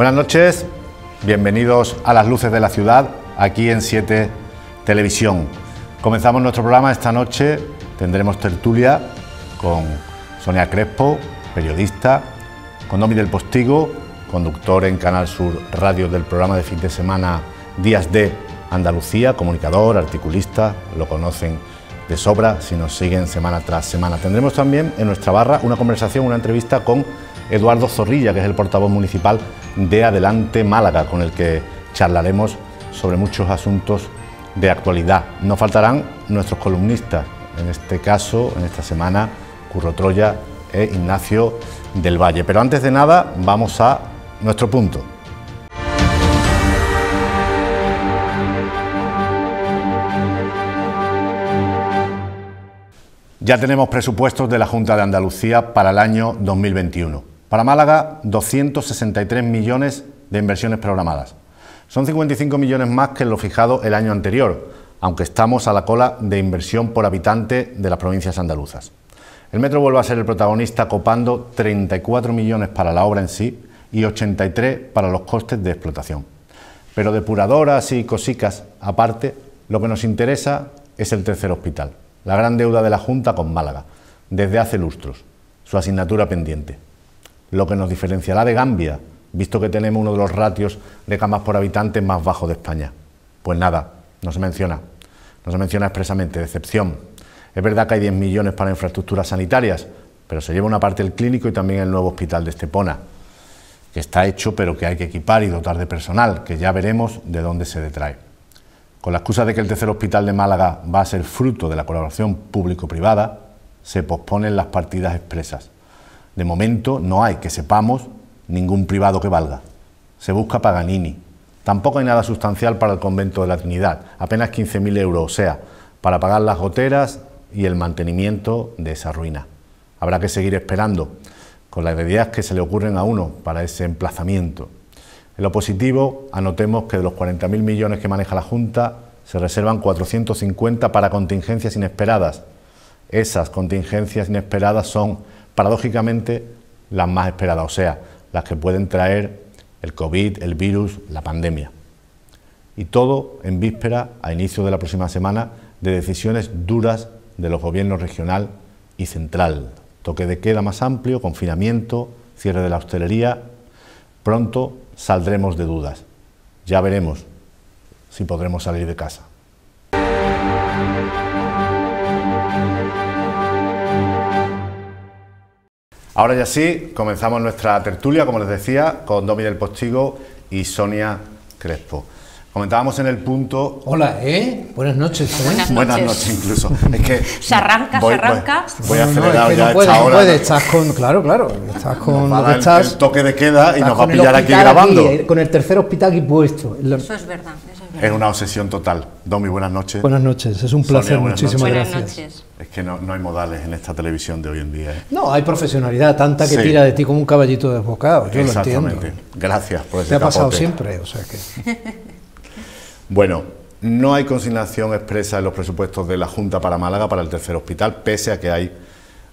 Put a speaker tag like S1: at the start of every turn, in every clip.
S1: Buenas noches, bienvenidos a Las Luces de la Ciudad, aquí en 7 Televisión. Comenzamos nuestro programa esta noche, tendremos tertulia con Sonia Crespo, periodista, con Domi del Postigo, conductor en Canal Sur Radio del programa de fin de semana Días de Andalucía, comunicador, articulista, lo conocen de sobra si nos siguen semana tras semana. Tendremos también en nuestra barra una conversación, una entrevista con Eduardo Zorrilla, que es el portavoz municipal de Adelante Málaga, con el que charlaremos sobre muchos asuntos de actualidad. No faltarán nuestros columnistas, en este caso, en esta semana, Curro Troya e Ignacio del Valle. Pero antes de nada, vamos a nuestro punto. Ya tenemos presupuestos de la Junta de Andalucía para el año 2021. Para Málaga, 263 millones de inversiones programadas. Son 55 millones más que lo fijado el año anterior, aunque estamos a la cola de inversión por habitante de las provincias andaluzas. El metro vuelve a ser el protagonista, copando 34 millones para la obra en sí y 83 para los costes de explotación. Pero depuradoras y cosicas aparte, lo que nos interesa es el tercer hospital, la gran deuda de la Junta con Málaga, desde hace lustros, su asignatura pendiente. Lo que nos diferenciará de Gambia, visto que tenemos uno de los ratios de camas por habitante más bajos de España. Pues nada, no se menciona expresamente, decepción. Es verdad que hay 10 millones para infraestructuras sanitarias, pero se lleva una parte del clínico y también el nuevo hospital de Estepona, que está hecho pero que hay que equipar y dotar de personal, que ya veremos de dónde se detrae. Con la excusa de que el tercer hospital de Málaga va a ser fruto de la colaboración público-privada, se posponen las partidas expresas. De momento no hay, que sepamos, ningún privado que valga. Se busca Paganini. Tampoco hay nada sustancial para el convento de la Trinidad, apenas 15.000 euros, o sea, para pagar las goteras y el mantenimiento de esa ruina. Habrá que seguir esperando, con las ideas que se le ocurren a uno para ese emplazamiento. En lo positivo, anotemos que de los 40.000 millones que maneja la Junta, se reservan 450 para contingencias inesperadas. Esas contingencias inesperadas son, paradójicamente, las más esperadas, o sea, las que pueden traer el COVID, el virus, la pandemia. Y todo en víspera, a inicio de la próxima semana, de decisiones duras de los gobiernos regional y central. Toque de queda más amplio, confinamiento, cierre de la hostelería. Pronto saldremos de dudas. Ya veremos si podremos salir de casa. Ahora ya sí, comenzamos nuestra tertulia, como les decía, con Domi del Postigo y Sonia Crespo. Comentábamos en el punto...
S2: Hola, buenas noches.
S1: Buenas noches incluso. Es que
S3: se arranca.
S1: Voy acelerado
S2: es que
S1: ya
S2: no puede,
S1: esta hora.
S2: estás con... Claro, estás con
S1: nos
S2: lo
S1: va
S2: que
S1: a dar
S2: estás...
S1: el toque de queda y nos va a
S2: con el
S1: pillar aquí
S2: hospital
S1: grabando.
S2: Con el tercer hospital aquí puesto.
S3: Eso es verdad.
S1: Es una obsesión total. Domi, buenas noches.
S2: Buenas noches, es un placer,
S1: Sonia,
S2: muchísimas
S3: Buenas
S2: gracias.
S3: noches.
S1: Es que no hay modales en esta televisión de hoy en día.
S2: No, hay profesionalidad tanta que
S1: Sí.
S2: tira de ti como un caballito desbocado, yo lo
S1: Exactamente.
S2: entiendo.
S1: Gracias por ese
S2: Te ha pasado
S1: capote.
S2: siempre, o sea que...
S1: Bueno, no hay consignación expresa en los presupuestos de la Junta para Málaga para el tercer hospital, pese a que hay,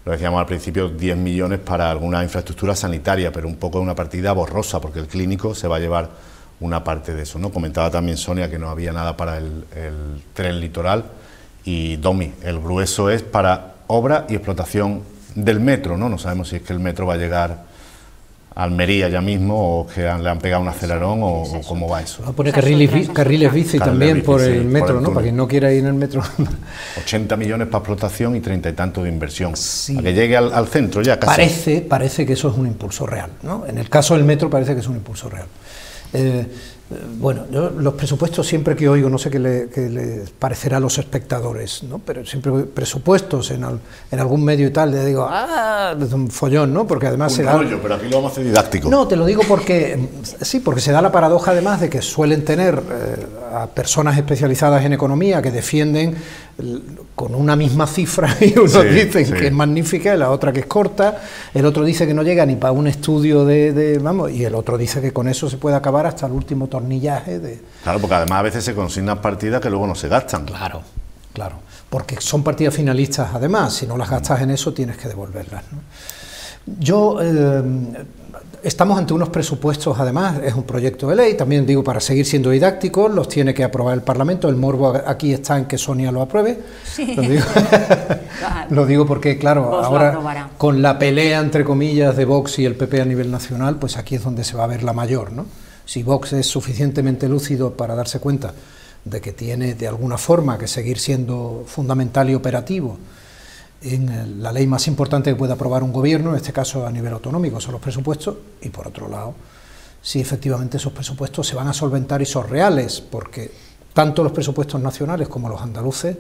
S1: lo decíamos al principio, 10 millones para alguna infraestructura sanitaria, pero un poco una partida borrosa, porque el clínico se va a llevar una parte de eso, ¿no? Comentaba también Sonia que no había nada para el tren litoral, y Domi, el grueso es para obra y explotación del metro, ¿no? No sabemos si es que el metro va a llegar a Almería ya mismo, o que le han pegado un acelerón, o cómo va eso.
S2: Va a poner carriles bici también
S1: bici,
S2: por
S1: sí,
S2: el metro,
S1: por el
S2: ¿no? Para quien no quiera ir en el metro.
S1: 80 millones para explotación y 30 y tanto de inversión.
S2: Sí.
S1: Para que llegue al centro ya casi.
S2: Parece que eso es un impulso real, ¿no? En el caso del metro parece que es un impulso real. Bueno, yo los presupuestos siempre que oigo, no sé qué les parecerá a los espectadores, ¿no? Pero siempre presupuestos en algún medio y tal, le digo, es un follón, ¿no? Porque además se da...
S1: rollo, pero aquí lo vamos a hacer didáctico.
S2: No, te lo digo porque, sí, porque se da la paradoja además de que suelen tener a personas especializadas en economía que defienden con una misma cifra y unos dicen que es magnífica y la otra que es corta, el otro dice que no llega ni para un estudio vamos, y el otro dice que con eso se puede acabar hasta el último tornillaje de...
S1: Claro, porque además a veces se consignan partidas que luego no se gastan.
S2: Claro, porque son partidas finalistas además, si no las gastas en eso tienes que devolverlas, ¿no? Estamos ante unos presupuestos, además, es un proyecto de ley, también digo, para seguir siendo didácticos, los tiene que aprobar el Parlamento, el morbo aquí está en que Sonia lo apruebe. Sí. Lo digo porque, claro, Vox ahora con la pelea, entre comillas, de Vox y el PP a nivel nacional, pues aquí es donde se va a ver la mayor, ¿no? Si Vox es suficientemente lúcido para darse cuenta de que tiene de alguna forma que seguir siendo fundamental y operativo en la ley más importante que puede aprobar un gobierno, en este caso a nivel autonómico, son los presupuestos, y por otro lado, si efectivamente esos presupuestos se van a solventar y son reales, porque tanto los presupuestos nacionales como los andaluces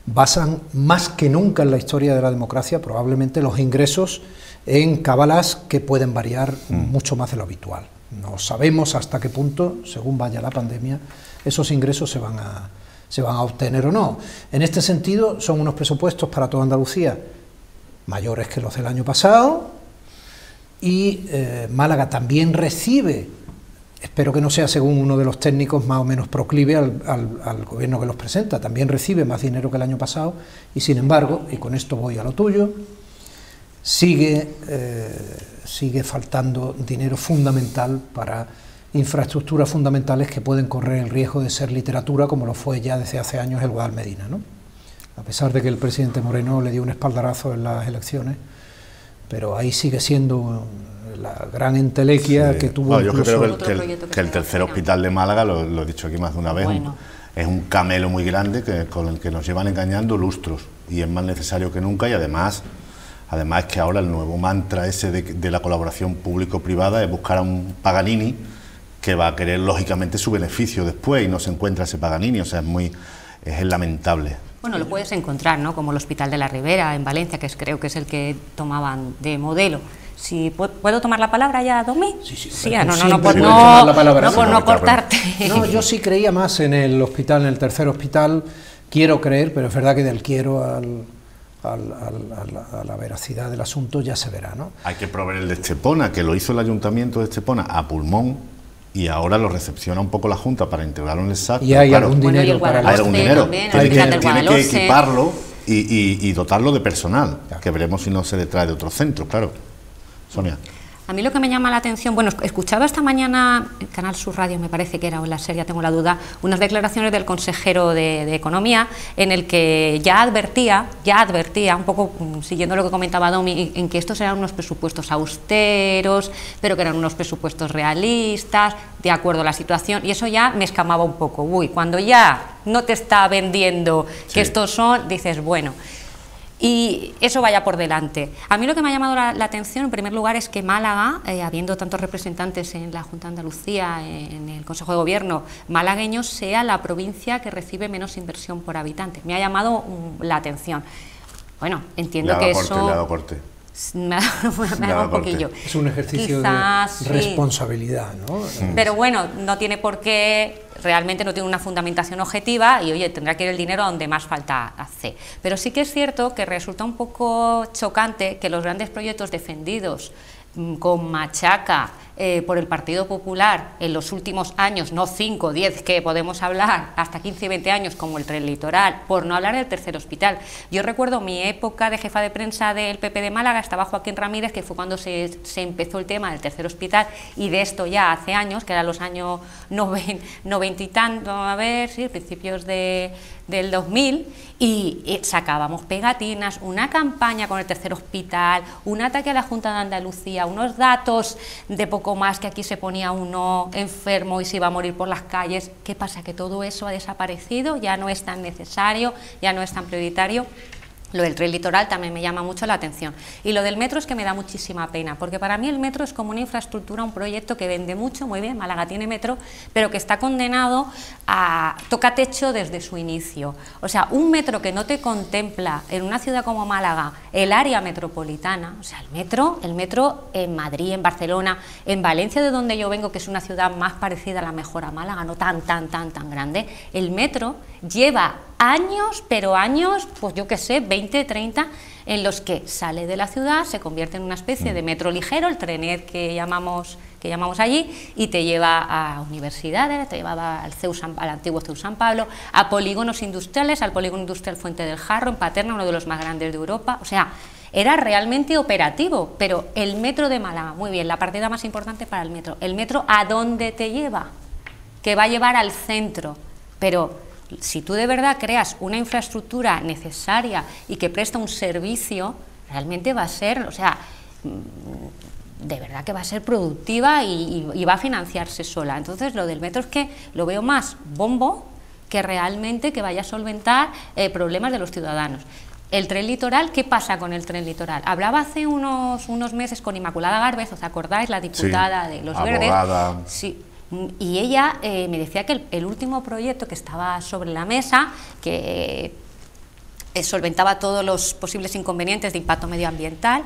S2: basan más que nunca en la historia de la democracia probablemente los ingresos en cábalas que pueden variar mucho más de lo habitual. No sabemos hasta qué punto, según vaya la pandemia, esos ingresos se van a obtener o no. En este sentido, son unos presupuestos para toda Andalucía mayores que los del año pasado, y Málaga también recibe, espero que no sea según uno de los técnicos más o menos proclive al gobierno que los presenta, también recibe más dinero que el año pasado, y sin embargo, y con esto voy a lo tuyo, sigue faltando dinero fundamental para infraestructuras fundamentales que pueden correr el riesgo de ser literatura, como lo fue ya desde hace años el Guadalmedina, ¿no? A pesar de que el presidente Moreno le dio un espaldarazo en las elecciones, pero ahí sigue siendo la gran entelequia que tuvo.
S1: Yo creo que el tercer hospital de Málaga, lo he dicho aquí más de una vez, es un camelo muy grande con el que nos llevan engañando lustros, y es más necesario que nunca, y además es que ahora el nuevo mantra ese de la colaboración público-privada es buscar a un Paganini que va a querer lógicamente su beneficio después, y no se encuentra ese Paganini, o sea, es lamentable.
S3: Bueno, lo puedes encontrar, ¿no? Como el Hospital de la Ribera en Valencia, que creo que es el que tomaban de modelo. Si ¿puedo tomar la palabra ya, Domi? Sí, por no cortarte.
S2: No, yo sí creía más en el hospital, en el tercer hospital, quiero creer, pero es verdad que del quiero a la veracidad del asunto ya se verá, ¿no?
S1: Hay que proveer el de Estepona, que lo hizo el Ayuntamiento de Estepona a pulmón, y ahora lo recepciona un poco la Junta para integrarlo en el SAT.
S2: Y hay algún dinero para el
S1: algún dinero. Tiene que equiparlo y dotarlo de personal, claro, que veremos si no se le trae de otro centro, claro. Sonia.
S3: A mí lo que me llama la atención, bueno, escuchaba esta mañana en Canal Sur Radio, me parece que era, o en la serie, tengo la duda, unas declaraciones del consejero de Economía, en el que ya advertía, un poco siguiendo lo que comentaba Domi, en que estos eran unos presupuestos austeros, pero que eran unos presupuestos realistas, de acuerdo a la situación, y eso ya me escamaba un poco. Uy, cuando ya no te está vendiendo que estos son, dices, bueno. Y eso vaya por delante. A mí lo que me ha llamado la atención, en primer lugar, es que Málaga, habiendo tantos representantes en la Junta de Andalucía, en el Consejo de Gobierno malagueño, sea la provincia que recibe menos inversión por habitante. Me ha llamado la atención. Bueno, entiendo que eso...
S1: Le ha dado corte.
S3: Me ha dado un poquillo.
S2: Es un ejercicio de responsabilidad, ¿no?
S3: Pero bueno, no tiene por qué, realmente no tiene una fundamentación objetiva, y oye, tendrá que ir el dinero a donde más falta hace. Pero sí que es cierto que resulta un poco chocante que los grandes proyectos defendidos con machaca por el Partido Popular en los últimos años, no 5, 10 que podemos hablar, hasta 15 y 20 años, como el Tren Litoral, por no hablar del tercer hospital. Yo recuerdo mi época de jefa de prensa del PP de Málaga, estaba Joaquín Ramírez, que fue cuando se empezó el tema del tercer hospital, y de esto ya hace años, que eran los años 90 y tanto, a ver, sí, principios del 2000, y sacábamos pegatinas, una campaña con el tercer hospital, un ataque a la Junta de Andalucía, unos datos de poco más, que aquí se ponía uno enfermo y se iba a morir por las calles. ¿Qué pasa? Que todo eso ha desaparecido, ya no es tan necesario, ya no es tan prioritario. Lo del Tren Litoral también me llama mucho la atención. Y lo del metro es que me da muchísima pena, porque para mí el metro es como una infraestructura, un proyecto que vende mucho, muy bien, Málaga tiene metro, pero que está condenado a toca techo desde su inicio. O sea, un metro que no te contempla en una ciudad como Málaga, el área metropolitana, o sea, el metro en Madrid, en Barcelona, en Valencia, de donde yo vengo, que es una ciudad más parecida a la mejor a Málaga, no tan grande, el metro lleva años, pero años, pues yo qué sé, 20, 30, en los que sale de la ciudad, se convierte en una especie de metro ligero, el trenet que llamamos allí, y te lleva a universidades, te lleva al antiguo CEU San Pablo, a polígonos industriales, al polígono industrial Fuente del Jarro, en Paterna, uno de los más grandes de Europa. O sea, era realmente operativo, pero el metro de Málaga, muy bien, la partida más importante para el metro ¿a dónde te lleva? Que va a llevar al centro, pero si tú de verdad creas una infraestructura necesaria y que presta un servicio, realmente va a ser, o sea, de verdad que va a ser productiva y va a financiarse sola. Entonces lo del metro es que lo veo más bombo que realmente que vaya a solventar problemas de los ciudadanos. El tren litoral, ¿qué pasa con el tren litoral? Hablaba hace unos meses con Inmaculada Gálvez, ¿os acordáis? La diputada de Los Verdes. Sí. Y ella me decía que el último proyecto que estaba sobre la mesa, que solventaba todos los posibles inconvenientes de impacto medioambiental,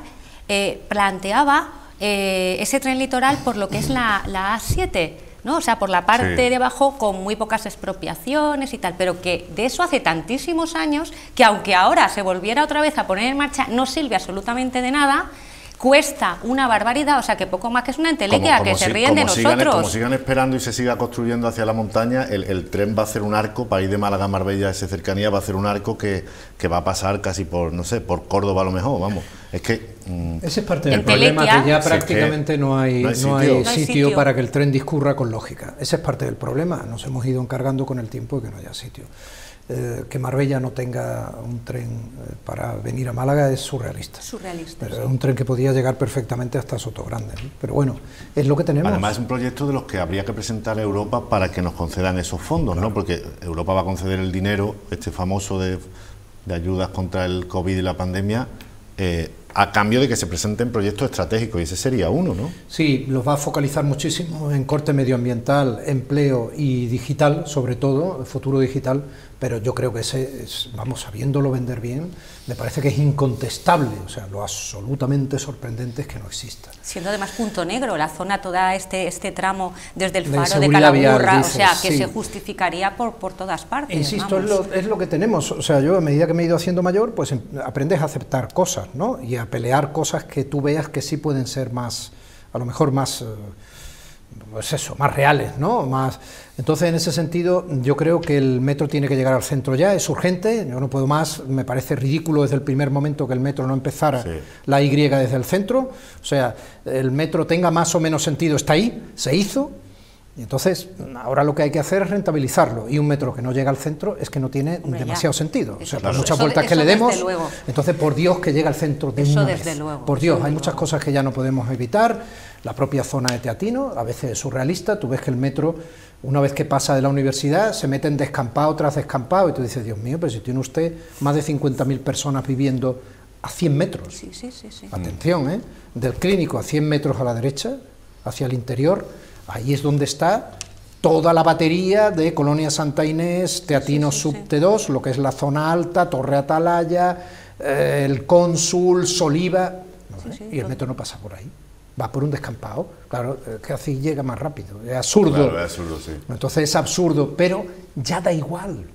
S3: planteaba ese tren litoral por lo que es la A7, ¿no? O sea, por la parte de abajo con muy pocas expropiaciones y tal, pero que de eso hace tantísimos años que aunque ahora se volviera otra vez a poner en marcha, no sirve absolutamente de nada. Cuesta una barbaridad, o sea que poco más que es una entelequia, que se ríen de nosotros.
S1: Como sigan esperando y se siga construyendo hacia la montaña, el tren va a hacer un arco, para ir de Málaga a Marbella, esa cercanía, va a hacer un arco que va a pasar casi por, no sé, por Córdoba a lo mejor, vamos. Es que...
S2: ese es parte del problema, que ya prácticamente no hay sitio para que el tren discurra con lógica. Ese es parte del problema, nos hemos ido encargando con el tiempo de que no haya sitio. Que Marbella no tenga un tren para venir a Málaga es surrealista. Pero es un tren que podía llegar perfectamente hasta Sotogrande, ¿no? Pero bueno, es lo que tenemos.
S1: Además es un proyecto de los que habría que presentar a Europa para que nos concedan esos fondos, claro, ¿no? Porque Europa va a conceder el dinero, famoso de ayudas contra el COVID y la pandemia, a cambio de que se presenten proyectos estratégicos, y ese sería uno, ¿no?
S2: Sí, los va a focalizar muchísimo en corte medioambiental, empleo y digital, sobre todo, futuro digital, pero yo creo que ese, vamos, sabiéndolo vender bien, me parece que es incontestable, o sea, lo absolutamente sorprendente es que no exista.
S3: Siendo además punto negro, la zona, toda este tramo desde el faro de Calahorra, o sea, que se justificaría por todas partes.
S2: Insisto, es lo que tenemos, o sea, yo a medida que me he ido haciendo mayor, pues aprendes a aceptar cosas, ¿no? Y a pelear cosas que tú veas que sí pueden ser más, a lo mejor más, pues eso, más reales, ¿no? Más. Entonces, en ese sentido, yo creo que el metro tiene que llegar al centro ya, es urgente, yo no puedo más, me parece ridículo desde el primer momento que el metro no empezara la Y desde el centro, o sea, el metro tenga más o menos sentido, está ahí, se hizo. Y entonces, ahora lo que hay que hacer es rentabilizarlo, y un metro que no llega al centro es que no tiene demasiado sentido, o sea, por muchas vueltas que le demos, entonces por Dios que llegue al centro de una vez, por Dios, hay muchas cosas que ya no podemos evitar, la propia zona de Teatino, a veces es surrealista, tú ves que el metro, una vez que pasa de la universidad, se mete en descampado tras descampado, y tú dices, Dios mío, pero si tiene usted más de 50.000 personas viviendo a 100 metros, atención, del Clínico a 100 metros a la derecha, hacia el interior, ahí es donde está toda la batería de Colonia Santa Inés, Teatino Subte 2, lo que es la zona alta, Torre Atalaya, el Cónsul, Soliva, y el metro no pasa por ahí, va por un descampado, claro, que así llega más rápido, es absurdo.
S1: Claro, es absurdo, sí.
S2: Entonces es absurdo, pero ya da igual.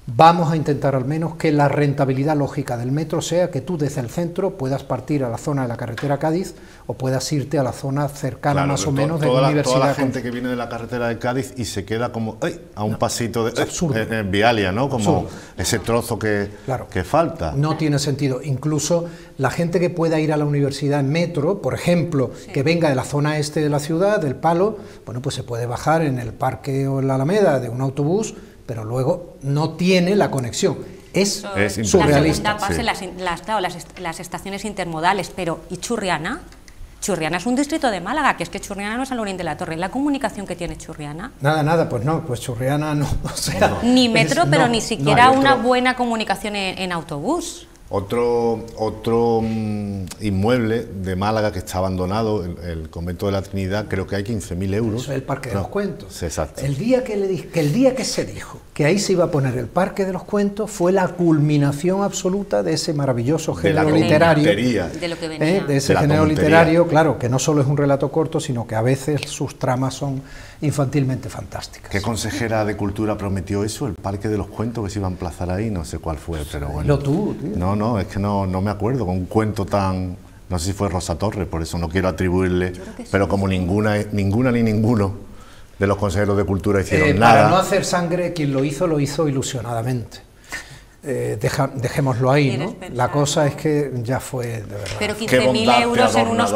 S2: Vamos a intentar al menos que la rentabilidad lógica del metro sea que tú desde el centro puedas partir a la zona de la carretera Cádiz o puedas irte a la zona cercana, claro, más o menos de la universidad.
S1: Toda la gente que viene de la carretera de Cádiz y se queda como a un pasito de en Vialia, ¿no? Como ese trozo que falta.
S2: No tiene sentido. Incluso la gente que pueda ir a la universidad en metro, por ejemplo, que venga de la zona este de la ciudad, del Palo, bueno, pues se puede bajar en el Parque o en la Alameda de un autobús, pero luego no tiene la conexión. Es surrealista.
S3: La segunda fase, las estaciones intermodales, pero ¿y Churriana? Churriana es un distrito de Málaga, que es que Churriana no es al oriente de la Torre. ¿La comunicación que tiene Churriana?
S2: Nada, pues no, pues Churriana no. O sea,
S3: ni metro, pero ni siquiera una buena comunicación en autobús.
S1: Otro inmueble de Málaga que está abandonado, el convento de la Trinidad, creo que hay 15.000 euros.
S2: Eso es el Parque de los Cuentos.
S1: Sí, exacto.
S2: El día que se dijo que ahí se iba a poner el Parque de los Cuentos fue la culminación absoluta de ese maravilloso género literario.
S3: De lo que venía.
S2: De ese género literario, claro, que no solo es un relato corto, sino que a veces sus tramas son infantilmente fantásticas.
S1: ¿Qué consejera de Cultura prometió eso? El Parque de los Cuentos que se iba a emplazar ahí, no sé cuál fue, pero bueno.
S2: Lo tú, tío.
S1: No, es que no me acuerdo, con un cuento tan... No sé si fue Rosa Torres, por eso no quiero atribuirle, pero como ninguna ni ninguno de los consejeros de Cultura hicieron nada.
S2: Para no hacer sangre, quien lo hizo ilusionadamente. dejémoslo ahí, ¿no? La cosa es que ya fue de verdad.
S3: Pero 15.000 euros en unos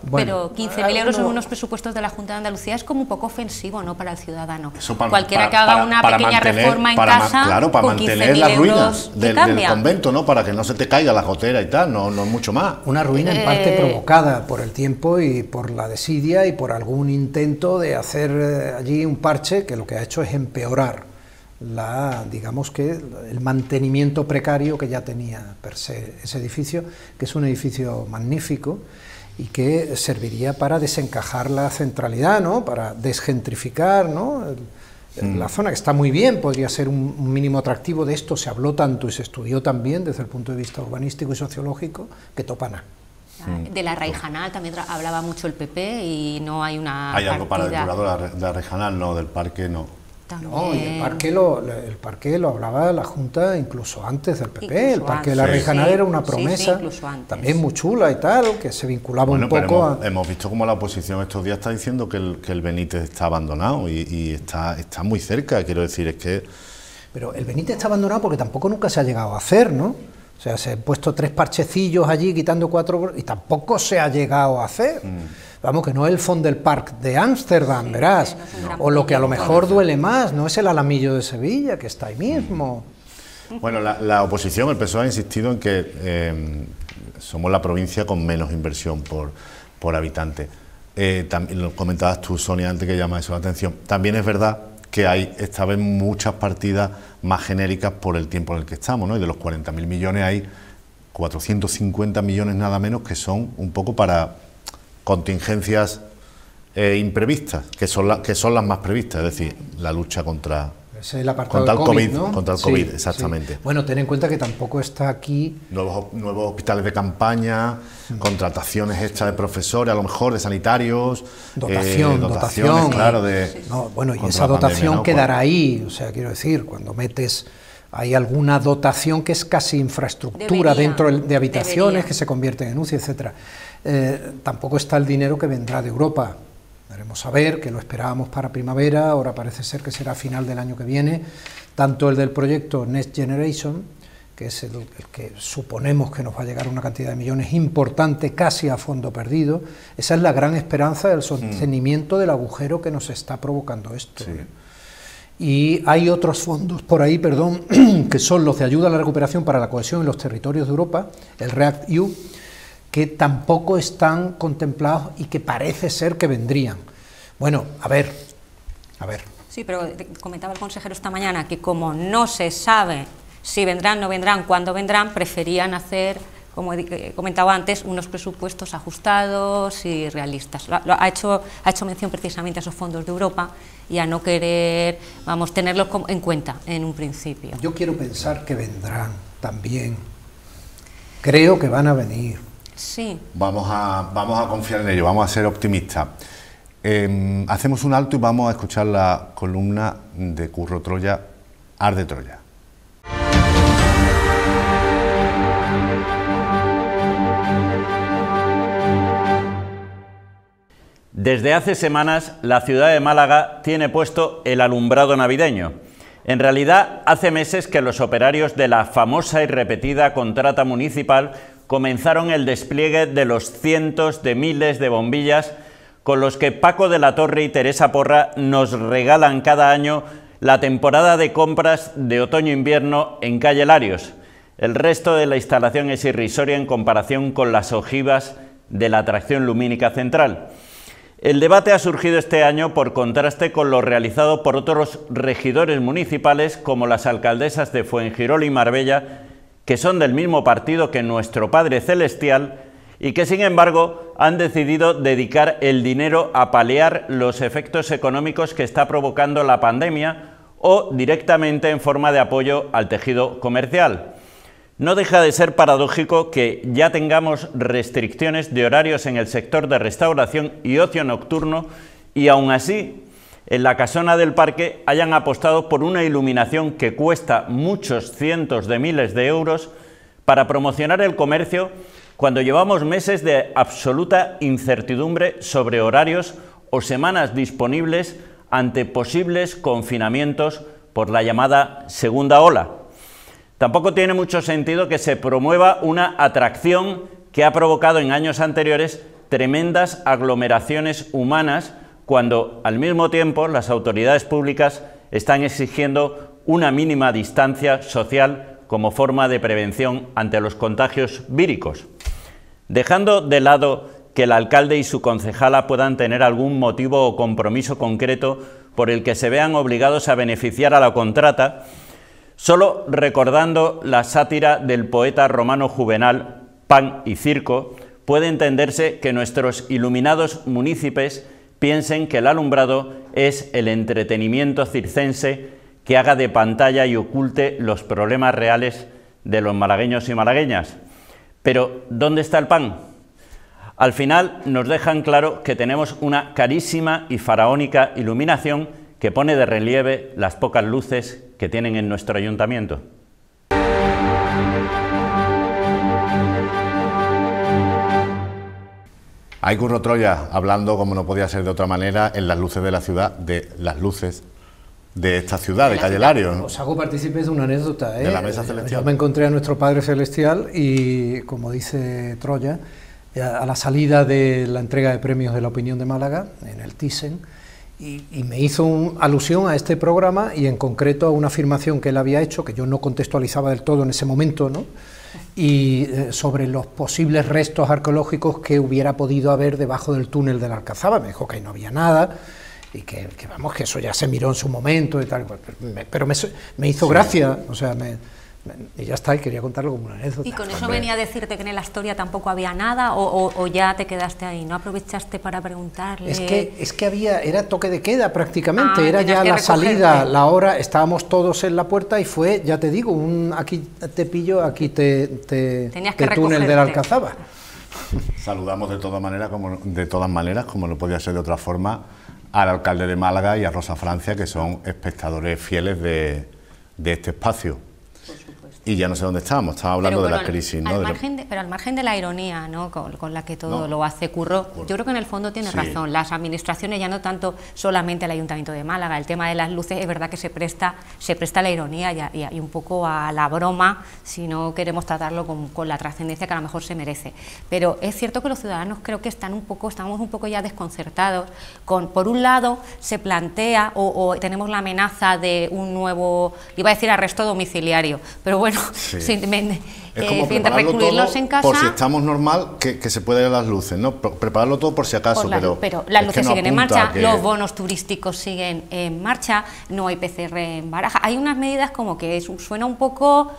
S1: Bueno,
S3: 15.000 euros en unos presupuestos de la Junta de Andalucía es como un poco ofensivo, ¿no?, para el ciudadano.
S1: Cualquiera
S3: que haga una pequeña reforma en casa,
S1: claro, para mantener las ruinas del convento, ¿no?, para que no se te caiga la gotera y tal, no es mucho más.
S2: Una ruina en parte provocada por el tiempo y por la desidia y por algún intento de hacer allí un parche que lo que ha hecho es empeorar digamos que el mantenimiento precario que ya tenía per se ese edificio, que es un edificio magnífico y que serviría para desencajar la centralidad, ¿no?, para desgentrificar, ¿no?, la zona, que está muy bien, podría ser un mínimo atractivo. De esto se habló tanto y se estudió también desde el punto de vista urbanístico y sociológico, que topa nada.
S3: De la Raijanal también hablaba mucho el PP y no hay una
S1: Hay algo para el curador de la Raijanal, no, del parque no.
S2: No, y el parque lo hablaba la Junta incluso antes del PP, incluso el parque de la Raijanal era una promesa, también muy chula y tal, que se vinculaba un poco a...
S1: Hemos visto como la oposición estos días está diciendo que el Benítez está abandonado y está muy cerca, quiero decir, es que...
S2: Pero el Benítez está abandonado porque tampoco nunca se ha llegado a hacer, ¿no? O sea, se han puesto 3 parchecillos allí quitando 4 y tampoco se ha llegado a hacer. Vamos, que no es el Fond del Parc de Ámsterdam, verás, o lo que a lo mejor duele más, no es el Alamillo de Sevilla, que está ahí mismo.
S1: Bueno, la oposición, el PSOE, ha insistido en que somos la provincia con menos inversión por habitante. También lo comentabas tú, Sonia, antes, que llama eso la atención. También es verdad que hay esta vez muchas partidas más genéricas por el tiempo en el que estamos, ¿no? Y de los 40.000 millones hay 450 millones nada menos que son un poco para contingencias imprevistas, que son las más previstas, es decir, la lucha contra
S2: el COVID, ¿no?
S1: Contra el COVID, exactamente.
S2: Sí. Bueno, ten en cuenta que tampoco está aquí...
S1: Nuevos hospitales de campaña, contrataciones extra de profesores, a lo mejor de sanitarios...
S2: Dotación,
S1: claro,
S2: no, bueno, y esa dotación pandemia, quedará ahí, o sea, quiero decir, cuando metes... Hay alguna dotación que es casi infraestructura dentro de habitaciones que se convierten en UCI, etcétera. Tampoco está el dinero que vendrá de Europa. Veremos a ver, que lo esperábamos para primavera, ahora parece ser que será a final del año que viene, tanto el del proyecto Next Generation, que es el que suponemos que nos va a llegar una cantidad de millones importante, casi a fondo perdido. Esa es la gran esperanza del sostenimiento del agujero que nos está provocando esto. Sí. Y hay otros fondos por ahí, que son los de ayuda a la recuperación para la cohesión en los territorios de Europa, el REACT-EU, que tampoco están contemplados y que parece ser que vendrían. Bueno, a ver.
S3: Sí, pero comentaba el consejero esta mañana que como no se sabe si vendrán, no vendrán, cuándo vendrán, preferían hacer, como he comentado antes, unos presupuestos ajustados y realistas. Ha hecho mención precisamente a esos fondos de Europa y a no querer, tenerlos en cuenta en un principio.
S2: Yo quiero pensar que vendrán también. Creo que van a venir.
S3: Sí.
S1: Vamos a confiar en ello, vamos a ser optimistas. Hacemos un alto y vamos a escuchar la columna de Curro Troya, Arde Troya.
S4: Desde hace semanas, la ciudad de Málaga tiene puesto el alumbrado navideño. En realidad, hace meses que los operarios de la famosa y repetida contrata municipal comenzaron el despliegue de los cientos de miles de bombillas con los que Paco de la Torre y Teresa Porra nos regalan cada año la temporada de compras de otoño-invierno en calle Larios. El resto de la instalación es irrisoria en comparación con las ojivas de la atracción lumínica central. El debate ha surgido este año por contraste con lo realizado por otros regidores municipales como las alcaldesas de Fuengirola y Marbella, que son del mismo partido que nuestro Padre Celestial y que, sin embargo, han decidido dedicar el dinero a paliar los efectos económicos que está provocando la pandemia o directamente en forma de apoyo al tejido comercial. No deja de ser paradójico que ya tengamos restricciones de horarios en el sector de restauración y ocio nocturno y aún así en la casona del parque hayan apostado por una iluminación que cuesta muchos cientos de miles de euros para promocionar el comercio cuando llevamos meses de absoluta incertidumbre sobre horarios o semanas disponibles ante posibles confinamientos por la llamada segunda ola. Tampoco tiene mucho sentido que se promueva una atracción que ha provocado en años anteriores tremendas aglomeraciones humanas, cuando al mismo tiempo las autoridades públicas están exigiendo una mínima distancia social como forma de prevención ante los contagios víricos. Dejando de lado que el alcalde y su concejala puedan tener algún motivo o compromiso concreto por el que se vean obligados a beneficiar a la contrata, solo recordando la sátira del poeta romano Juvenal, Pan y circo, puede entenderse que nuestros iluminados munícipes piensen que el alumbrado es el entretenimiento circense que haga de pantalla y oculte los problemas reales de los malagueños y malagueñas. Pero, ¿dónde está el pan? Al final nos dejan claro que tenemos una carísima y faraónica iluminación que pone de relieve las pocas luces que tienen en nuestro ayuntamiento.
S1: Hay Curro Troya hablando, como no podía ser de otra manera, en las luces de la ciudad, de las luces de esta ciudad, de Calle Lario, ¿no?
S2: Os hago partícipes de una anécdota, ¿eh?
S1: De la Mesa Celestial.
S2: Yo me encontré a nuestro Padre Celestial y, como dice Troya, a la salida de la entrega de premios de la Opinión de Málaga, en el Thyssen, y me hizo alusión a este programa y en concreto a una afirmación que él había hecho, que yo no contextualizaba del todo en ese momento, ¿no? Y sobre los posibles restos arqueológicos que hubiera podido haber debajo del túnel de la Alcazaba. Me dijo que ahí no había nada y que vamos, que eso ya se miró en su momento y tal, pero me hizo gracia, o sea, y ya está, y quería contarlo como una anécdota.
S3: ¿Y con eso venía a decirte que en la historia tampoco había nada o ya te quedaste ahí? ¿No aprovechaste para preguntarle?
S2: Es que había, era toque de queda prácticamente, era ya la
S3: recogerte.
S2: salida, la hora, estábamos todos en la puerta y fue, ya te digo, aquí te pillo, aquí te túnel de la Alcazaba.
S1: Saludamos de todas maneras, como no podía ser de otra forma, al alcalde de Málaga y a Rosa Francia, que son espectadores fieles de este espacio. Y ya no sé dónde estábamos hablando de la crisis, ¿no?
S3: Pero al margen de la ironía, ¿no? con la que todo lo hace Curro, yo creo que en el fondo tiene razón. Las administraciones, ya no tanto solamente el Ayuntamiento de Málaga, el tema de las luces es verdad que se presta a la ironía y un poco a la broma, si no queremos tratarlo con la trascendencia que a lo mejor se merece. Pero es cierto que los ciudadanos creo que estamos un poco ya desconcertados. Por un lado se plantea o tenemos la amenaza de un nuevo, iba a decir arresto domiciliario, pero bueno,
S1: es como prepararlo todo
S3: en casa,
S1: por si estamos normal, que se puede ver las luces, ¿no? Prepararlo todo por si acaso,
S3: pero las luces siguen en marcha, los bonos turísticos siguen en marcha, no hay PCR en Baraja. Hay unas medidas como que suena un poco,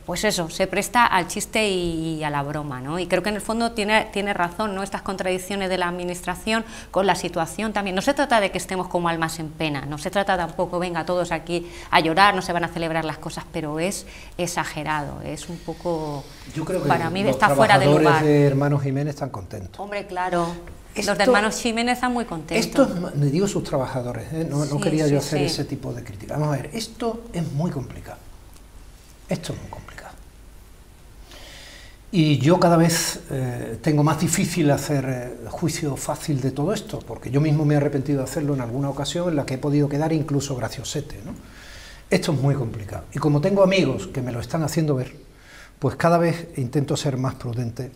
S3: pues eso, se presta al chiste y a la broma, ¿no? Y creo que en el fondo tiene razón, ¿no? Estas contradicciones de la administración con la situación también. No se trata de que estemos como almas en pena, no se trata tampoco, venga todos aquí a llorar, no se van a celebrar las cosas, pero es exagerado, es un poco,
S2: yo creo que
S3: para mí está fuera de lugar.
S2: Los trabajadores de Hermanos Jiménez están contentos.
S3: Hombre, claro, los de Hermanos Jiménez están muy contentos.
S2: Esto, me digo sus trabajadores, no quería yo hacer ese tipo de crítica. Vamos a ver, esto es muy complicado. Esto es muy complicado. Y yo cada vez tengo más difícil hacer juicio fácil de todo esto, porque yo mismo me he arrepentido de hacerlo en alguna ocasión en la que he podido quedar incluso graciosete, ¿no? Esto es muy complicado. Y como tengo amigos que me lo están haciendo ver, pues cada vez intento ser más prudente.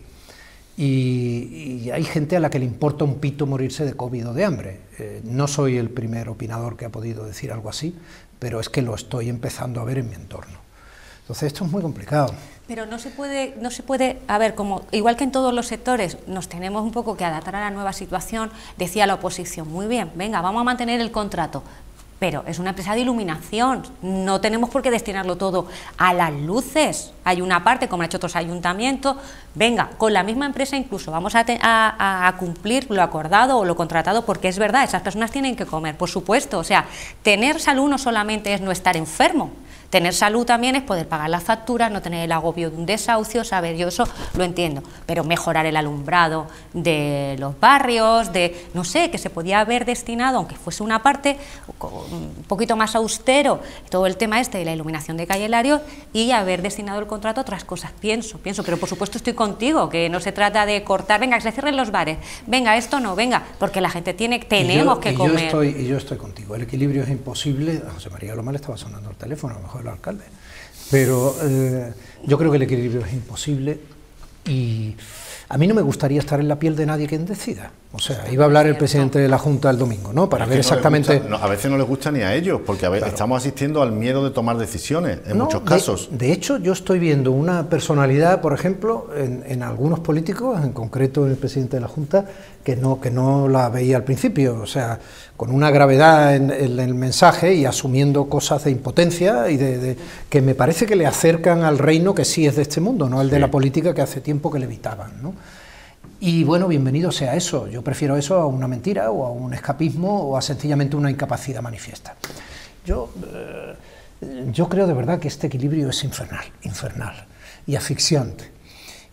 S2: Y hay gente a la que le importa un pito morirse de COVID o de hambre. No soy el primer opinador que ha podido decir algo así, pero es que lo estoy empezando a ver en mi entorno. Entonces esto es muy complicado.
S3: Pero no se puede, a ver, como igual que en todos los sectores nos tenemos un poco que adaptar a la nueva situación, decía la oposición, muy bien, venga, vamos a mantener el contrato, pero es una empresa de iluminación, no tenemos por qué destinarlo todo a las luces. Hay una parte, como han hecho otros ayuntamientos, venga, con la misma empresa incluso vamos a cumplir lo acordado o lo contratado, porque es verdad, esas personas tienen que comer, por supuesto. O sea, tener salud no solamente es no estar enfermo, tener salud también es poder pagar las facturas, no tener el agobio de un desahucio, saber, yo eso lo entiendo, pero mejorar el alumbrado de los barrios, no sé, que se podía haber destinado, aunque fuese una parte un poquito más austero, todo el tema de la iluminación de Calle Lario, y haber destinado el contrato a otras cosas, pienso, pero por supuesto estoy contigo, que no se trata de cortar, venga, que se cierren los bares, venga, esto no, venga, porque la gente tenemos que comer.
S2: Yo estoy contigo, el equilibrio es imposible. José María Loma le estaba sonando el teléfono, lo mejor el alcalde. Pero yo creo que el equilibrio es imposible y a mí no me gustaría estar en la piel de nadie quien decida. O sea, iba a hablar el presidente de la Junta el domingo, ¿no? Para ver exactamente...
S1: a veces no les gusta ni a ellos, porque estamos asistiendo al miedo de tomar decisiones, en muchos casos.
S2: De hecho, yo estoy viendo una personalidad, por ejemplo, en algunos políticos, en concreto en el presidente de la Junta, que no la veía al principio, o sea, con una gravedad en el mensaje y asumiendo cosas de impotencia y que me parece que le acercan al reino que sí es de este mundo, no el de la política que hace tiempo que le evitaban, ¿no? Y bueno, bienvenido sea eso. Yo prefiero eso a una mentira o a un escapismo o a sencillamente una incapacidad manifiesta. Yo creo de verdad que este equilibrio es infernal y asfixiante.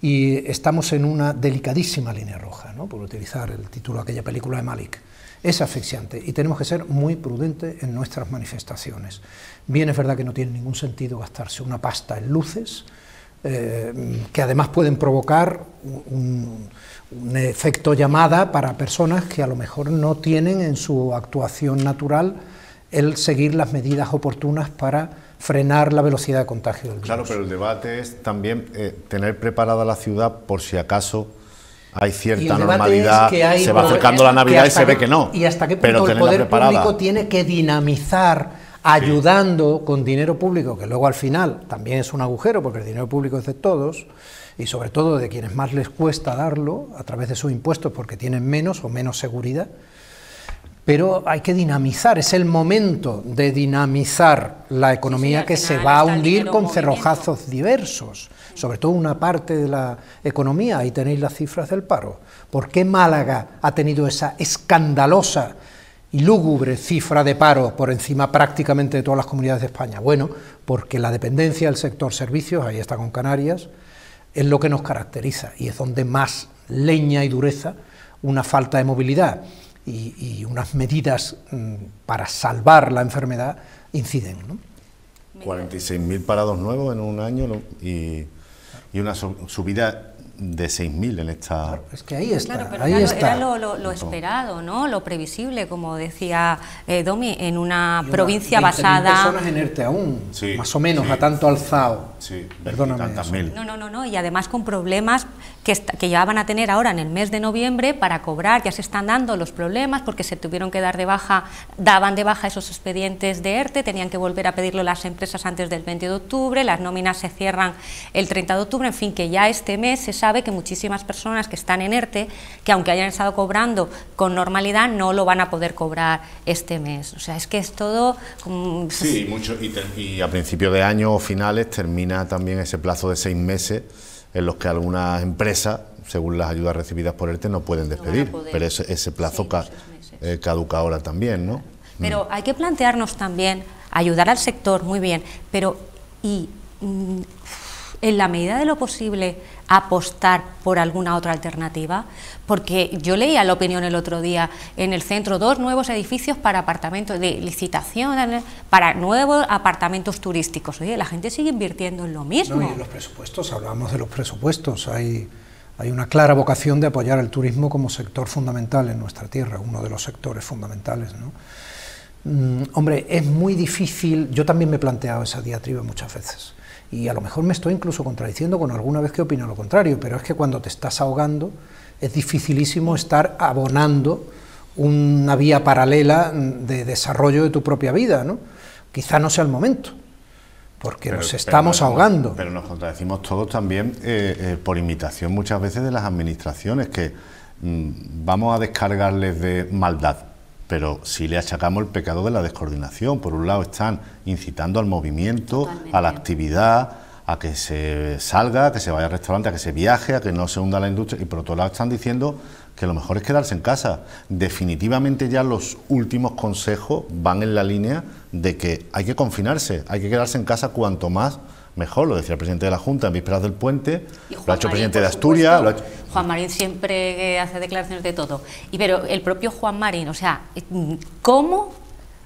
S2: Y estamos en una delicadísima línea roja, ¿no? Por utilizar el título de aquella película de Malick. Es asfixiante y tenemos que ser muy prudentes en nuestras manifestaciones. Bien, es verdad que no tiene ningún sentido gastarse una pasta en luces, que además pueden provocar un efecto llamada para personas que a lo mejor no tienen en su actuación natural el seguir las medidas oportunas para frenar la velocidad de contagio del virus.
S1: Claro, pero el debate es también tener preparada la ciudad por si acaso hay cierta normalidad, se va acercando la Navidad y se ve que no.
S2: Y hasta qué punto el poder público tiene que dinamizar ayudando con dinero público, que luego al final también es un agujero, porque el dinero público es de todos, y sobre todo de quienes más les cuesta darlo, a través de sus impuestos, porque tienen menos o menos seguridad, pero hay que dinamizar, es el momento de dinamizar la economía que se va a hundir con cerrojazos diversos, sobre todo una parte de la economía, ahí tenéis las cifras del paro. ¿Por qué Málaga ha tenido esa escandalosa y lúgubre cifra de paro por encima prácticamente de todas las comunidades de España? Bueno, porque la dependencia del sector servicios, ahí está con Canarias, es lo que nos caracteriza y es donde más leña y dureza una falta de movilidad y unas medidas para salvar la enfermedad inciden, ¿no?
S1: 46.000 parados nuevos en un año, ¿no? y una subida de 6.000 en esta...
S2: Claro, es que ahí está,
S3: claro, pero
S2: ahí está.
S3: Era lo esperado, ¿no? Lo previsible, como decía Domi, en una provincia basada...
S2: personas en ERTE aún,
S1: sí,
S2: más o menos,
S1: sí,
S2: a tanto alzado.
S1: Sí,
S2: perdóname.
S3: No, y además con problemas que ya van a tener ahora en el mes de noviembre para cobrar, ya se están dando los problemas porque se tuvieron que dar de baja, daban de baja esos expedientes de ERTE, tenían que volver a pedirlo las empresas antes del 20 de octubre, las nóminas se cierran el 30 de octubre, en fin, que ya este mes se sabe que muchísimas personas que están en ERTE, que aunque hayan estado cobrando con normalidad, no lo van a poder cobrar este mes. O sea, es que es todo...
S1: Sí, mucho, y a principio de año o finales termina también ese plazo de 6 meses en los que algunas empresas, según las ayudas recibidas por ERTE, no pueden despedir, pero ese plazo caduca ahora también, ¿no?
S3: Pero hay que plantearnos también, ayudar al sector, muy bien, pero en la medida de lo posible apostar por alguna otra alternativa, porque yo leía la opinión el otro día en el centro, 2 nuevos edificios para apartamentos de licitación, para nuevos apartamentos turísticos. Oye, la gente sigue invirtiendo en lo mismo.
S2: No, y en los presupuestos, hablábamos de los presupuestos, hay una clara vocación de apoyar el turismo como sector fundamental en nuestra tierra, uno de los sectores fundamentales, ¿no? Hombre, es muy difícil, yo también me he planteado esa diatriba muchas veces, y a lo mejor me estoy incluso contradiciendo con alguna vez que opino lo contrario, pero es que cuando te estás ahogando es dificilísimo estar abonando una vía paralela de desarrollo de tu propia vida, ¿no? Quizá no sea el momento, porque nos estamos ahogando.
S1: Pero nos contradecimos todos también por imitación muchas veces de las administraciones, que vamos a descargarles de maldad, pero sí le achacamos el pecado de la descoordinación. Por un lado están incitando al movimiento, a la actividad, a que se salga, a que se vaya al restaurante, a que se viaje, a que no se hunda la industria, y por otro lado están diciendo que lo mejor es quedarse en casa. Definitivamente ya los últimos consejos van en la línea de que hay que confinarse, hay que quedarse en casa cuanto más mejor, lo decía el presidente de la Junta en vísperas del puente, lo ha hecho el presidente de Asturias.
S3: Juan Marín siempre hace declaraciones de todo, pero el propio Juan Marín, o sea, ¿cómo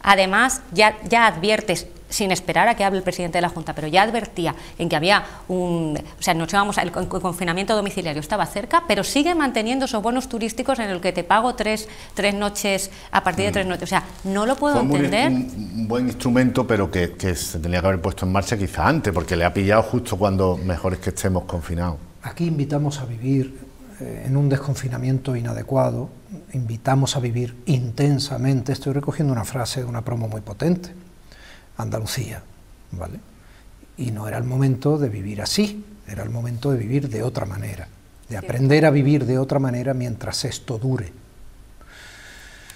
S3: Además, ya adviertes, sin esperar a que hable el presidente de la Junta, pero ya advertía en que había el confinamiento domiciliario estaba cerca, pero sigue manteniendo esos bonos turísticos en el que te pago tres noches a partir de 3 noches. O sea, no lo puedo entender.
S1: Un buen instrumento, pero que se tenía que haber puesto en marcha quizá antes, porque le ha pillado justo cuando mejor es que estemos confinados.
S2: Aquí invitamos a vivir en un desconfinamiento inadecuado, invitamos a vivir intensamente. Estoy recogiendo una frase de una promo muy potente. Andalucía, ¿vale? Y no era el momento de vivir así, era el momento de vivir de otra manera, de aprender a vivir de otra manera mientras esto dure.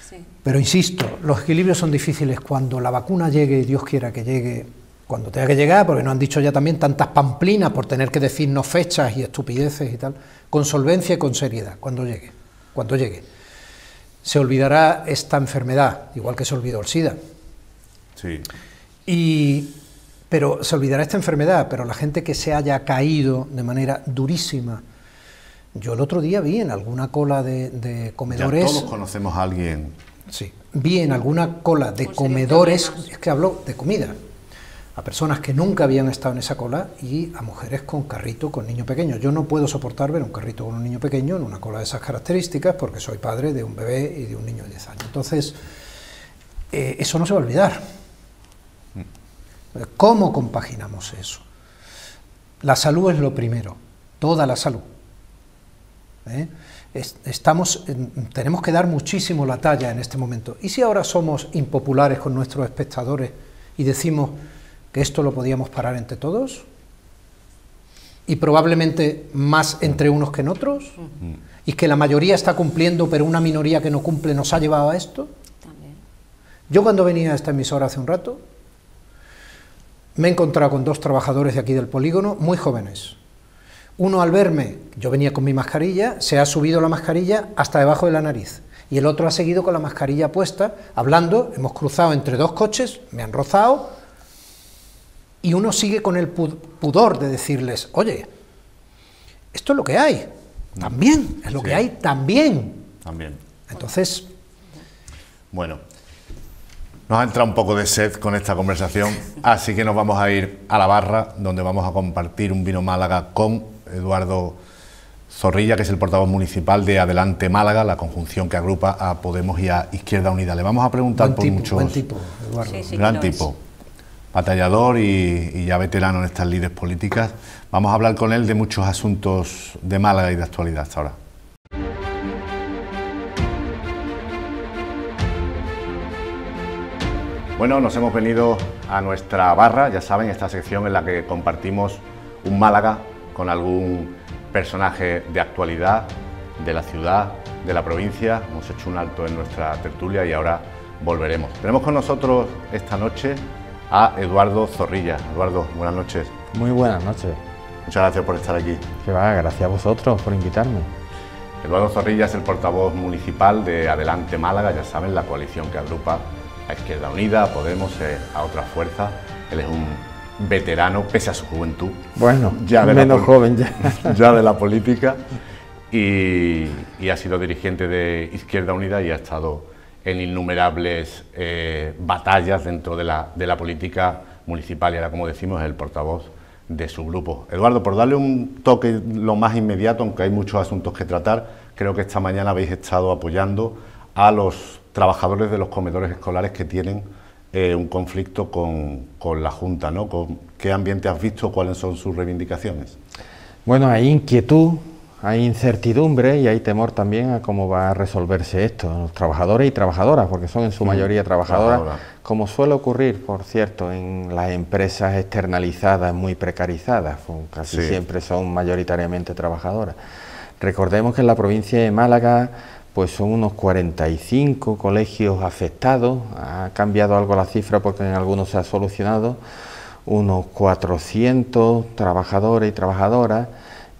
S2: Sí. Pero insisto, los equilibrios son difíciles cuando la vacuna llegue, Dios quiera que llegue, cuando tenga que llegar, porque nos han dicho ya también tantas pamplinas por tener que decirnos fechas y estupideces y tal, con solvencia y con seriedad, cuando llegue. Se olvidará esta enfermedad, igual que se olvidó el SIDA.
S1: Sí.
S2: Pero se olvidará esta enfermedad, pero la gente que se haya caído de manera durísima. Yo el otro día vi en alguna cola de comedores...
S1: Ya todos conocemos a alguien.
S2: Sí, vi en alguna cola de comedores, es que hablo de comida, a personas que nunca habían estado en esa cola y a mujeres con carrito, con niño pequeño. Yo no puedo soportar ver un carrito con un niño pequeño en una cola de esas características porque soy padre de un bebé y de un niño de 10 años. Entonces, eso no se va a olvidar. ¿Cómo compaginamos eso? La salud es lo primero, toda la salud. Tenemos que dar muchísimo la talla en este momento. ¿Y si ahora somos impopulares con nuestros espectadores y decimos que esto lo podíamos parar entre todos? Y probablemente más entre unos que en otros. Y que la mayoría está cumpliendo, pero una minoría que no cumple nos ha llevado a esto. También. Yo cuando venía a esta emisora hace un rato, me he encontrado con 2 trabajadores de aquí del polígono, muy jóvenes. Uno al verme, yo venía con mi mascarilla, se ha subido la mascarilla hasta debajo de la nariz. Y el otro ha seguido con la mascarilla puesta, hablando, hemos cruzado entre 2 coches, me han rozado, y uno sigue con el pudor de decirles, oye, esto es lo que hay, también, es lo que hay, también. Entonces...
S1: Bueno... Nos ha entrado un poco de sed con esta conversación, así que nos vamos a ir a la barra, donde vamos a compartir un vino Málaga con Eduardo Zorrilla, que es el portavoz municipal de Adelante Málaga, la conjunción que agrupa a Podemos y a Izquierda Unida. Le vamos a preguntar por muchos...
S2: Buen tipo, Eduardo.
S3: Sí,
S1: gran tipo, batallador y ya veterano en estas lides políticas. Vamos a hablar con él de muchos asuntos de Málaga y de actualidad hasta ahora. Bueno, nos hemos venido a nuestra barra, ya saben, esta sección en la que compartimos un Málaga con algún personaje de actualidad, de la ciudad, de la provincia. Hemos hecho un alto en nuestra tertulia y ahora volveremos. Tenemos con nosotros esta noche a Eduardo Zorrilla. Eduardo, buenas noches.
S5: Muy buenas noches.
S1: Muchas gracias por estar aquí.
S5: Que va, gracias a vosotros por invitarme.
S1: Eduardo Zorrilla es el portavoz municipal de Adelante Málaga, ya saben, la coalición que agrupa a Izquierda Unida, a Podemos, a otras fuerzas. Él es un veterano, pese a su juventud.
S5: Bueno,
S1: ya
S5: menos joven ya.
S1: Ya de la política, y ha sido dirigente de Izquierda Unida y ha estado en innumerables batallas dentro de la política municipal y ahora, como decimos, es el portavoz de su grupo. Eduardo, por darle un toque lo más inmediato, aunque hay muchos asuntos que tratar, creo que esta mañana habéis estado apoyando a los trabajadores de los comedores escolares que tienen un conflicto con la Junta, ¿no? ¿Qué ambiente has visto? ¿Cuáles son sus reivindicaciones?
S5: Bueno, hay inquietud, hay incertidumbre y hay temor también a cómo va a resolverse esto. Los trabajadores y trabajadoras, porque son en su mayoría trabajadoras, como suele ocurrir, por cierto, en las empresas externalizadas muy precarizadas, casi siempre son mayoritariamente trabajadoras. Recordemos que en la provincia de Málaga pues son unos 45 colegios afectados, ha cambiado algo la cifra porque en algunos se ha solucionado, unos 400 trabajadores y trabajadoras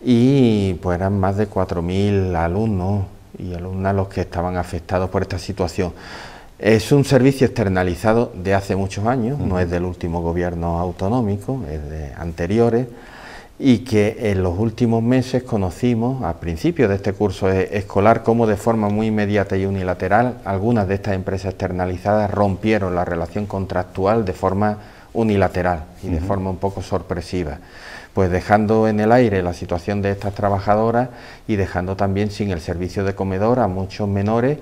S5: y pues eran más de 4.000 alumnos y alumnas los que estaban afectados por esta situación. Es un servicio externalizado de hace muchos años, no es del último gobierno autonómico, es de anteriores, y que en los últimos meses conocimos, al principio de este curso escolar, cómo de forma muy inmediata y unilateral algunas de estas empresas externalizadas rompieron la relación contractual de forma unilateral y de forma un poco sorpresiva, pues dejando en el aire la situación de estas trabajadoras y dejando también sin el servicio de comedor a muchos menores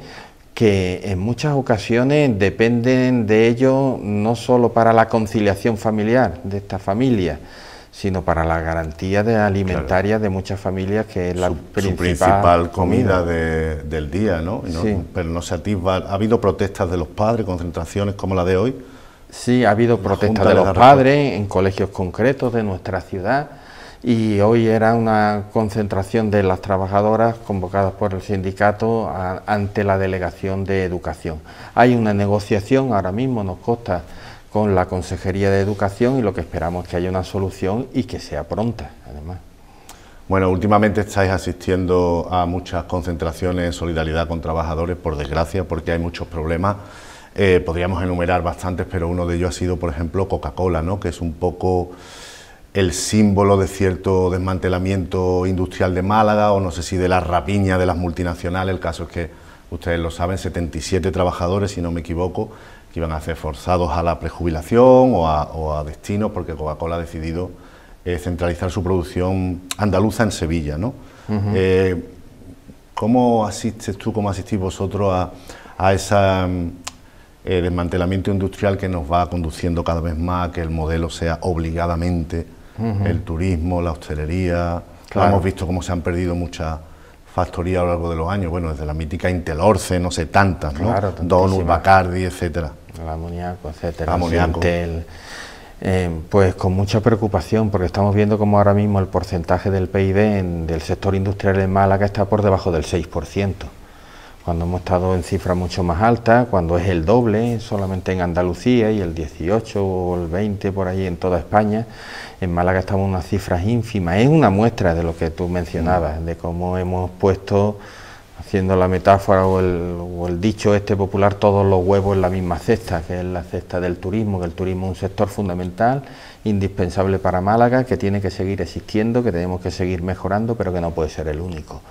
S5: que en muchas ocasiones dependen de ello no solo para la conciliación familiar de esta familia, sino para la garantía alimentaria de muchas familias, que es
S1: su principal comida del día, ¿no?
S5: Sí.
S1: Pero no se atisba. ¿Ha habido protestas de los padres, concentraciones como la de hoy?
S5: Sí, ha habido protestas de los padres en colegios concretos de nuestra ciudad, y hoy era una concentración de las trabajadoras convocadas por el sindicato ante la Delegación de Educación. Hay una negociación, ahora mismo nos consta, con la Consejería de Educación, y lo que esperamos es que haya una solución y que sea pronta, además.
S1: Bueno, últimamente estáis asistiendo a muchas concentraciones en solidaridad con trabajadores, por desgracia, porque hay muchos problemas. Podríamos enumerar bastantes, pero uno de ellos ha sido, por ejemplo, Coca-Cola, ¿no?, que es un poco el símbolo de cierto desmantelamiento industrial de Málaga, o no sé si de la rapiña de las multinacionales. El caso es que, ustedes lo saben, 77 trabajadores, si no me equivoco, que iban a ser forzados a la prejubilación o a destino, porque Coca-Cola ha decidido centralizar su producción andaluza en Sevilla, ¿no? ¿Cómo asistes tú, cómo asistís vosotros a ese desmantelamiento industrial que nos va conduciendo cada vez más a que el modelo sea obligadamente el turismo, la hostelería? Claro. Hemos visto cómo se han perdido muchas factorías a lo largo de los años, bueno, desde la mítica Intelorce, no sé, tantas, ¿no? Claro, Donut, Bacardi, etcétera.
S5: El amoníaco, etcétera. Amoníaco. Pues con mucha preocupación, porque estamos viendo como ahora mismo el porcentaje del PIB del sector industrial en Málaga está por debajo del 6%, cuando hemos estado en cifras mucho más altas, cuando es el doble solamente en Andalucía y el 18 o el 20 por ahí en toda España. En Málaga estamos en unas cifras ínfimas. Es una muestra de lo que tú mencionabas, de cómo hemos puesto, haciendo la metáfora o el dicho este popular, todos los huevos en la misma cesta, que es la cesta del turismo, que el turismo es un sector fundamental, indispensable para Málaga, que tiene que seguir existiendo, que tenemos que seguir mejorando, pero que no puede ser el único.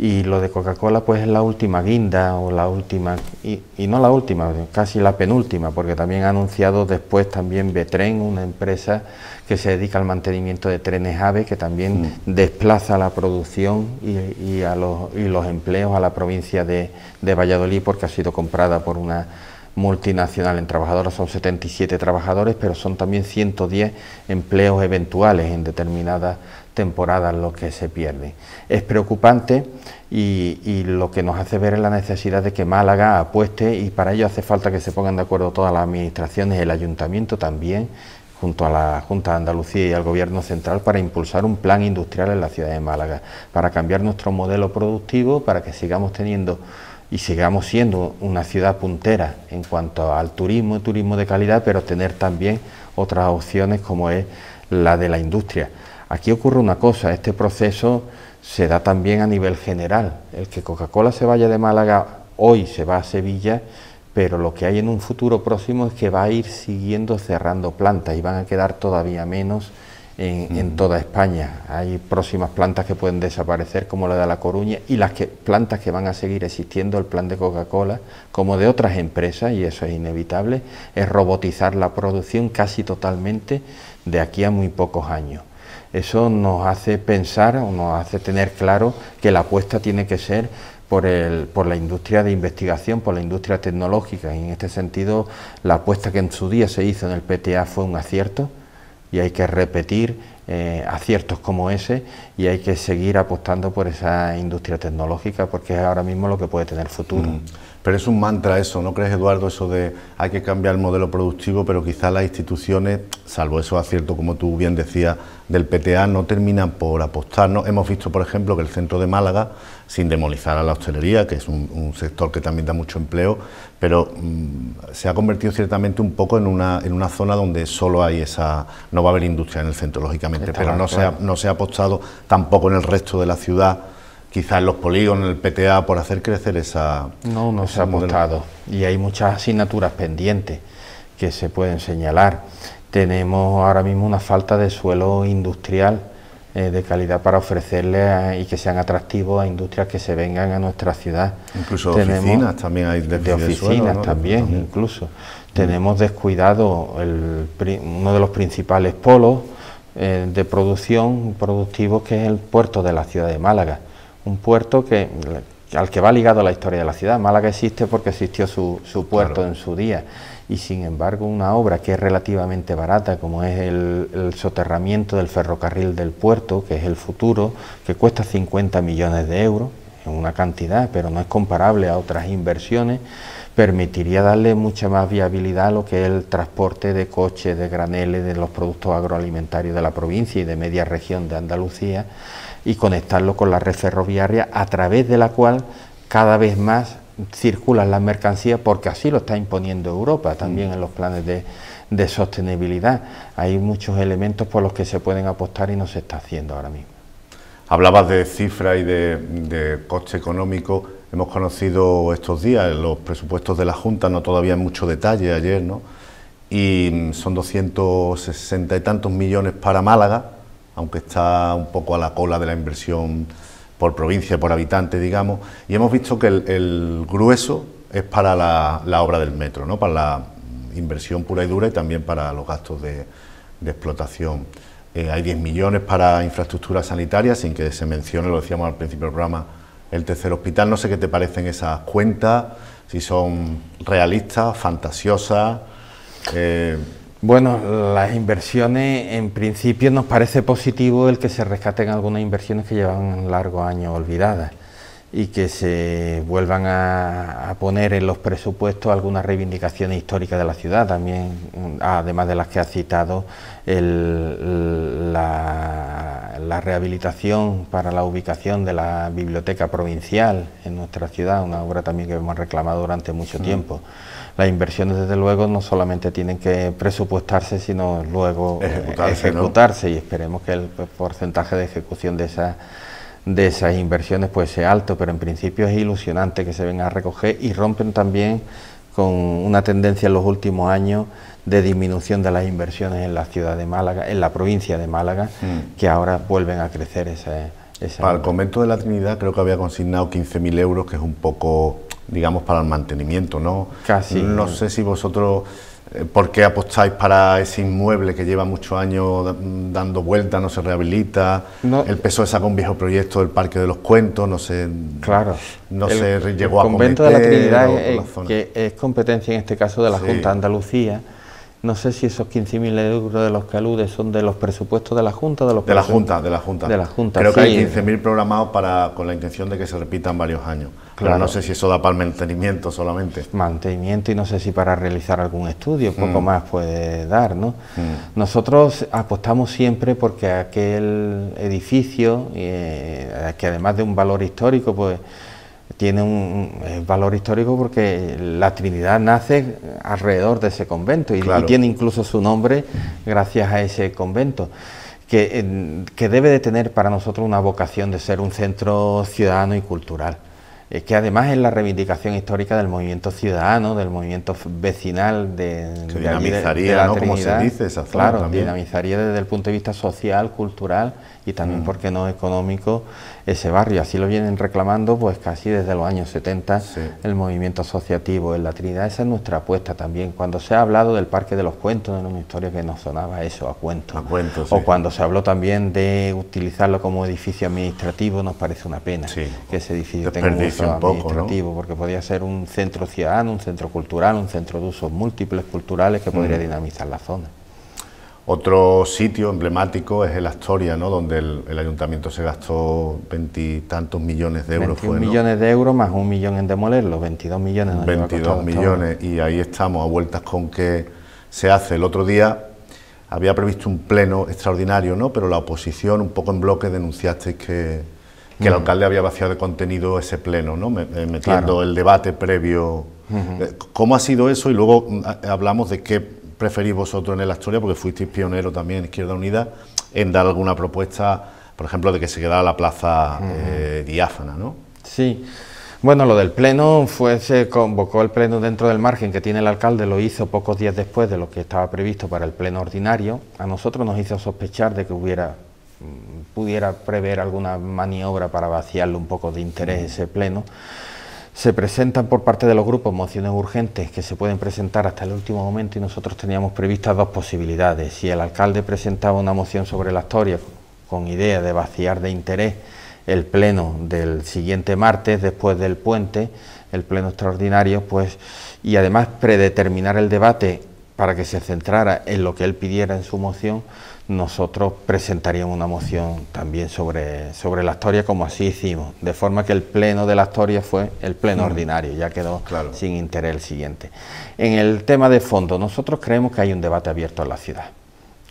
S5: Y lo de Coca-Cola pues es la última guinda, o la última, y no la última, casi la penúltima, porque también ha anunciado después también Betren, una empresa que se dedica al mantenimiento de trenes AVE, que también desplaza la producción y los empleos a la provincia de Valladolid, porque ha sido comprada por una multinacional. En trabajadoras son 77 trabajadores, pero son también 110 empleos eventuales en determinadas temporadas los que se pierden. Es preocupante y lo que nos hace ver es la necesidad de que Málaga apueste, y para ello hace falta que se pongan de acuerdo todas las administraciones, el ayuntamiento también, junto a la Junta de Andalucía y al Gobierno central, para impulsar un plan industrial en la ciudad de Málaga, para cambiar nuestro modelo productivo, para que sigamos teniendo y sigamos siendo una ciudad puntera en cuanto al turismo de calidad, pero tener también otras opciones como es la de la industria. Aquí ocurre una cosa, este proceso se da también a nivel general. El que Coca-Cola se vaya de Málaga hoy, se va a Sevilla, pero lo que hay en un futuro próximo es que va a ir siguiendo cerrando plantas, y van a quedar todavía menos en toda España. Hay próximas plantas que pueden desaparecer, como la de La Coruña, y plantas que van a seguir existiendo. El plan de Coca-Cola, como de otras empresas, y eso es inevitable, es robotizar la producción casi totalmente de aquí a muy pocos años. Eso nos hace pensar, o nos hace tener claro que la apuesta tiene que ser por la industria de investigación, por la industria tecnológica, y en este sentido la apuesta que en su día se hizo en el PTA fue un acierto, y hay que repetir aciertos como ese, y hay que seguir apostando por esa industria tecnológica, porque es ahora mismo lo que puede tener futuro.
S1: Pero es un mantra eso, ¿no crees, Eduardo? Eso de hay que cambiar el modelo productivo, pero quizás las instituciones, salvo esos aciertos, como tú bien decías, del PTA, no terminan por apostar, ¿no? Hemos visto, por ejemplo, que el centro de Málaga, sin demonizar a la hostelería, que es un sector que también da mucho empleo, pero se ha convertido ciertamente un poco en una zona donde solo hay esa... No va a haber industria en el centro, lógicamente, pero no se ha apostado tampoco en el resto de la ciudad, quizás en los polígonos, en el PTA, por hacer crecer esa...
S5: No se ha apostado, y hay muchas asignaturas pendientes que se pueden señalar. Tenemos ahora mismo una falta de suelo industrial de calidad para ofrecerle y que sean atractivos a industrias que se vengan a nuestra ciudad.
S1: Incluso oficinas también hay
S5: de oficinas, ¿no? También, incluso. Tenemos descuidado uno de los principales polos de producción productivos, que es el puerto de la ciudad de Málaga. Un puerto al que va ligado la historia de la ciudad. Málaga existe porque existió su puerto en su día, y sin embargo una obra que es relativamente barata, como es el soterramiento del ferrocarril del puerto, que es el futuro, que cuesta 50 millones de euros, es una cantidad, pero no es comparable a otras inversiones, permitiría darle mucha más viabilidad a lo que es el transporte de coches, de graneles, de los productos agroalimentarios de la provincia y de media región de Andalucía, y conectarlo con la red ferroviaria, a través de la cual cada vez más circulan las mercancías, porque así lo está imponiendo Europa también en los planes de sostenibilidad. Hay muchos elementos por los que se pueden apostar y no se está haciendo ahora mismo.
S1: Hablabas de cifras y de coste económico. Hemos conocido estos días los presupuestos de la Junta, no todavía en mucho detalle, ayer, ¿no? Y son 260 y tantos millones para Málaga, aunque está un poco a la cola de la inversión por provincia, por habitante, digamos, y hemos visto que el grueso es para la obra del metro, ¿no? Para la inversión pura y dura, y también para los gastos de explotación. Hay 10 millones para infraestructura sanitaria, sin que se mencione, lo decíamos al principio del programa, el tercer hospital. No sé qué te parecen esas cuentas, si son realistas, fantasiosas.
S5: Bueno, las inversiones, en principio nos parece positivo el que se rescaten algunas inversiones que llevan largos años olvidadas y que se vuelvan a poner en los presupuestos algunas reivindicaciones históricas de la ciudad, también, además de las que ha citado, la rehabilitación para la ubicación de la biblioteca provincial en nuestra ciudad, una obra también que hemos reclamado durante mucho tiempo. Las inversiones, desde luego, no solamente tienen que presupuestarse, sino luego ejecutarse, ¿no? Y esperemos que el porcentaje de ejecución de esas inversiones pues sea alto, pero en principio es ilusionante que se vengan a recoger, y rompen también con una tendencia en los últimos años de disminución de las inversiones en la ciudad de Málaga, en la provincia de Málaga, que ahora vuelven a crecer esa
S1: Para el convento de la Trinidad creo que había consignado 15.000 euros, que es un poco, digamos, para el mantenimiento, ¿no?
S5: Casi.
S1: No sé si vosotros, ¿por qué apostáis para ese inmueble que lleva muchos años dando vueltas, no se rehabilita? No. El PSOE saca un viejo proyecto del Parque de los Cuentos, no sé.
S5: Claro.
S1: No se llegó a
S5: cometer. El convento de la Trinidad que es competencia en este caso de la Junta de Andalucía. No sé si esos 15.000 euros de los que alude son de los presupuestos de la Junta o de los
S1: de la Junta.
S5: De la Junta.
S1: Creo que hay 15.000 programados con la intención de que se repitan varios años. Claro. Pero no sé si eso da para el mantenimiento solamente.
S5: Mantenimiento, y no sé si para realizar algún estudio, poco más puede dar, ¿no? Nosotros apostamos siempre porque aquel edificio, que además de un valor histórico, pues tiene un valor histórico porque la Trinidad nace alrededor de ese convento y tiene incluso su nombre gracias a ese convento, que debe de tener para nosotros una vocación de ser un centro ciudadano y cultural, que además es la reivindicación histórica del movimiento ciudadano, del movimiento vecinal de
S1: dinamizaría,
S5: la
S1: ¿no?
S5: Trinidad.
S1: Como se dice, esa zona
S5: claro,
S1: también.
S5: Dinamizaría desde el punto de vista social, cultural y también, ¿por qué no, económico, ese barrio? Así lo vienen reclamando pues casi desde los años 70 el movimiento asociativo en la Trinidad. Esa es nuestra apuesta también. Cuando se ha hablado del Parque de los Cuentos, en una historia que nos sonaba eso, a cuentos.
S1: A cuentos,
S5: o cuando se habló también de utilizarlo como edificio administrativo, nos parece una pena que ese edificio tenga un uso administrativo, ¿no? Porque podría ser un centro ciudadano, un centro cultural, un centro de usos múltiples culturales que podría dinamizar la zona.
S1: Otro sitio emblemático es el Astoria, ¿no? Donde el ayuntamiento se gastó 20 y tantos millones de euros.
S5: 21 millones de euros más 1 millón en demolerlo, 22 millones.
S1: 22 millones, y ahí estamos a vueltas con que se hace. El otro día había previsto un pleno extraordinario, ¿no? Pero la oposición, un poco en bloque, denunciasteis que el alcalde había vaciado de contenido ese pleno, ¿no? Metiendo el debate previo. ¿Cómo ha sido eso? Y luego hablamos de qué preferís vosotros en el Astoria, porque fuisteis pionero también en Izquierda Unida en dar alguna propuesta, por ejemplo, de que se quedara la plaza diáfana, ¿no?
S5: Sí. Bueno, lo del pleno se convocó el pleno dentro del margen que tiene el alcalde, lo hizo pocos días después de lo que estaba previsto para el pleno ordinario. A nosotros nos hizo sospechar de que hubiera pudiera prever alguna maniobra para vaciarle un poco de interés ese pleno. Se presentan por parte de los grupos mociones urgentes que se pueden presentar hasta el último momento, y nosotros teníamos previstas dos posibilidades. Si el alcalde presentaba una moción sobre la Astoria con idea de vaciar de interés el pleno del siguiente martes, después del puente, el pleno extraordinario, pues, y además predeterminar el debate para que se centrara en lo que él pidiera en su moción, nosotros presentaríamos una moción también sobre la Astoria, como así hicimos, de forma que el pleno de la Astoria fue el pleno ordinario, ya quedó sin interés el siguiente. En el tema de fondo, nosotros creemos que hay un debate abierto en la ciudad,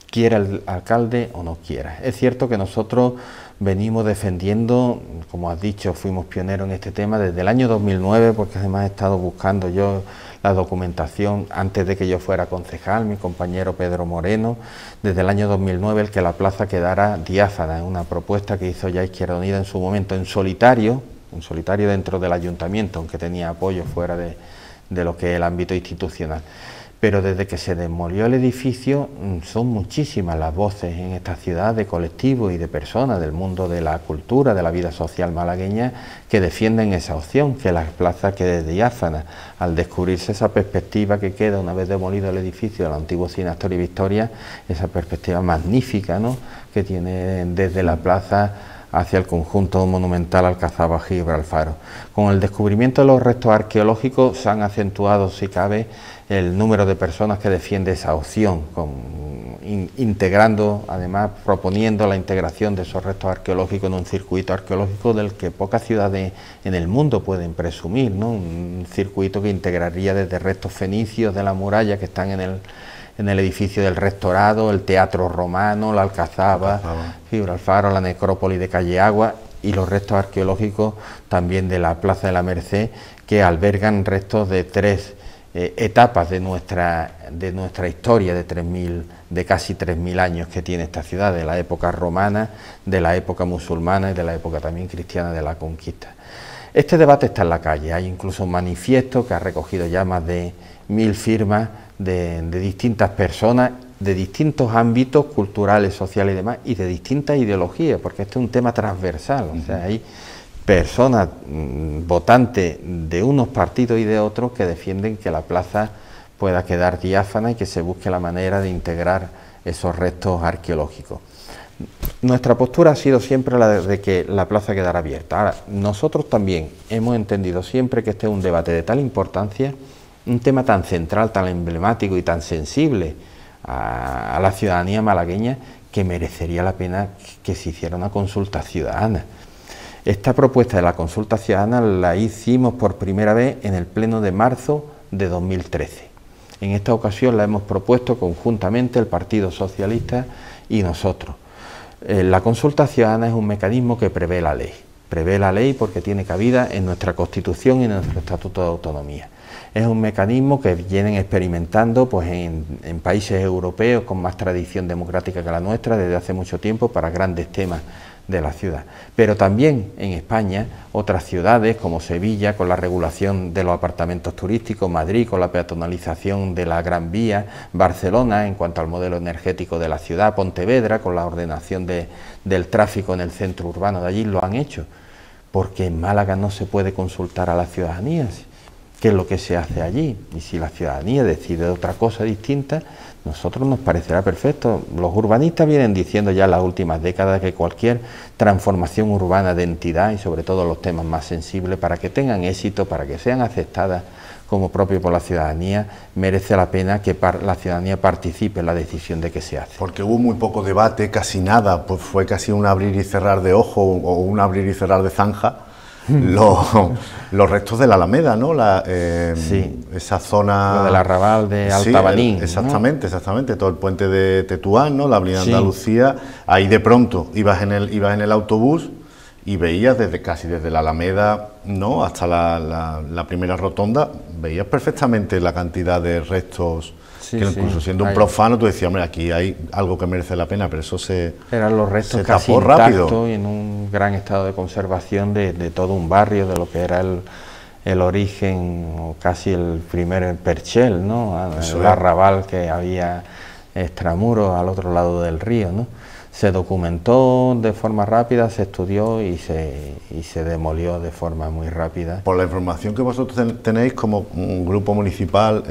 S5: quiera el alcalde o no quiera. Es cierto que nosotros venimos defendiendo, como has dicho, fuimos pioneros en este tema desde el año 2009, porque además he estado buscando yo la documentación antes de que yo fuera concejal, mi compañero Pedro Moreno, desde el año 2009, el que la plaza quedara diáfana, una propuesta que hizo ya Izquierda Unida en su momento en solitario dentro del ayuntamiento, aunque tenía apoyo fuera de lo que es el ámbito institucional. Pero desde que se demolió el edificio son muchísimas las voces en esta ciudad de colectivos y de personas del mundo de la cultura, de la vida social malagueña, que defienden esa opción, que la plaza quede diáfana, al descubrirse esa perspectiva que queda una vez demolido el edificio del antiguo Cine Astoria y Victoria, esa perspectiva magnífica, ¿no?, que tiene desde la plaza hacia el conjunto monumental Alcazaba y Gibralfaro. Con el descubrimiento de los restos arqueológicos se han acentuado, si cabe, el número de personas que defiende esa opción, integrando, además proponiendo la integración de esos restos arqueológicos en un circuito arqueológico del que pocas ciudades en el mundo pueden presumir, ¿no? Un circuito que integraría desde restos fenicios de la muralla que están en el edificio del Rectorado, el Teatro Romano, la Alcazaba, Gibralfaro, la necrópolis de Calle Agua y los restos arqueológicos también de la Plaza de la Merced, que albergan restos de tres etapas de nuestra historia de casi 3.000 años que tiene esta ciudad, de la época romana, de la época musulmana y de la época también cristiana de la conquista. Este debate está en la calle, hay incluso un manifiesto que ha recogido ya más de 1.000 firmas de distintas personas, de distintos ámbitos culturales, sociales y demás, y de distintas ideologías, porque este es un tema transversal, o sea, hay personas votantes de unos partidos y de otros que defienden que la plaza pueda quedar diáfana y que se busque la manera de integrar esos restos arqueológicos. Nuestra postura ha sido siempre la de que la plaza quedara abierta. Ahora, nosotros también hemos entendido siempre que este es un debate de tal importancia, un tema tan central, tan emblemático y tan sensible a la ciudadanía malagueña, que merecería la pena que se hiciera una consulta ciudadana. Esta propuesta de la consulta ciudadana la hicimos por primera vez en el pleno de marzo de 2013. En esta ocasión la hemos propuesto conjuntamente el Partido Socialista y nosotros. La consulta ciudadana es un mecanismo que prevé la ley. Prevé la ley porque tiene cabida en nuestra Constitución y en nuestro Estatuto de Autonomía. Es un mecanismo que vienen experimentando pues, en países europeos con más tradición democrática que la nuestra desde hace mucho tiempo para grandes temas de la ciudad, pero también en España otras ciudades como Sevilla con la regulación de los apartamentos turísticos, Madrid con la peatonalización de la Gran Vía, Barcelona en cuanto al modelo energético de la ciudad, Pontevedra con la ordenación del tráfico en el centro urbano de allí lo han hecho, porque en Málaga no se puede consultar a la ciudadanía qué es lo que se hace allí, y si la ciudadanía decide otra cosa distinta, nosotros nos parecerá perfecto. Los urbanistas vienen diciendo ya en las últimas décadas que cualquier transformación urbana de entidad y sobre todo los temas más sensibles, para que tengan éxito, para que sean aceptadas como propio por la ciudadanía, merece la pena que la ciudadanía participe en la decisión de qué se hace.
S1: Porque hubo muy poco debate, casi nada, pues fue casi un abrir y cerrar de ojo o un abrir y cerrar de zanja. Los restos de la Alameda, ¿no?
S5: Sí.
S1: Esa zona...
S5: Lo del arrabal de Altabanín.
S1: Sí, exactamente, ¿no? Exactamente, todo el puente de Tetuán, ¿no? La avenida
S5: Sí.
S1: Andalucía, ahí de pronto ibas en el autobús y veías casi desde la Alameda, ¿no? Hasta la primera rotonda, veías perfectamente la cantidad de restos. Sí, que incluso siendo un profano tú decías, hombre, aquí hay algo que merece la pena, pero eso
S5: eran los restos casi
S1: tapó rápido
S5: y en un gran estado de conservación de todo un barrio, de lo que era el origen o casi el primer Perchel, ¿no? El arrabal que había extramuros al otro lado del río, ¿no? Se documentó de forma rápida, se estudió y se demolió de forma muy rápida.
S1: Por la información que vosotros tenéis como un grupo municipal,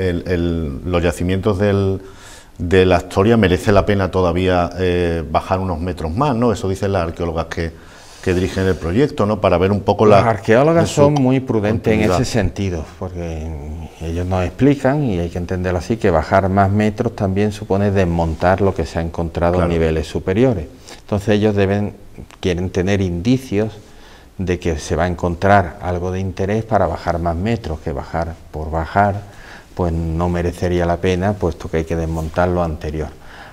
S1: los yacimientos de la Astoria, merece la pena todavía bajar unos metros más, ¿no? Eso dicen las arqueólogas que dirigen el proyecto, ¿no? Para ver un poco
S5: Las arqueólogas son muy prudentes en ese sentido, porque ellos nos explican, y hay que entenderlo así, que bajar más metros también supone desmontar lo que se ha encontrado a niveles superiores. Entonces ellos quieren tener indicios de que se va a encontrar algo de interés para bajar más metros, que bajar por bajar, pues no merecería la pena, puesto que hay que desmontar lo anterior.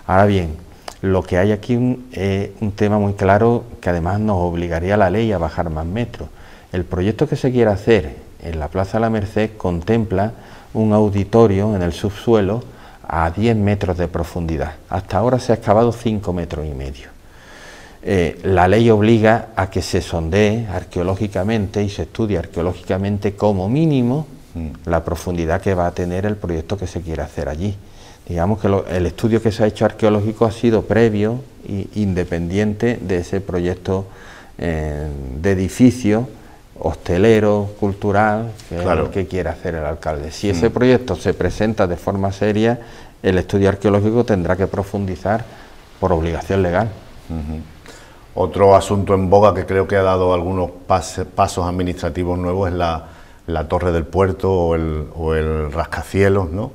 S5: Ahora bien, lo que hay aquí es un tema muy claro que además nos obligaría a la ley a bajar más metros. El proyecto que se quiere hacer en la Plaza de la Merced contempla un auditorio en el subsuelo a 10 metros de profundidad. Hasta ahora se ha excavado 5,5 metros. La ley obliga a que se sondee arqueológicamente y se estudie arqueológicamente como mínimo la profundidad que va a tener el proyecto que se quiere hacer allí. Digamos que el estudio que se ha hecho arqueológico ha sido previo e independiente de ese proyecto de edificio hostelero, cultural, que es el que quiere hacer el alcalde. Si ese proyecto se presenta de forma seria, el estudio arqueológico tendrá que profundizar por obligación legal.
S1: Otro asunto en boga que creo que ha dado algunos pasos administrativos nuevos es la Torre del Puerto o el rascacielos, ¿no?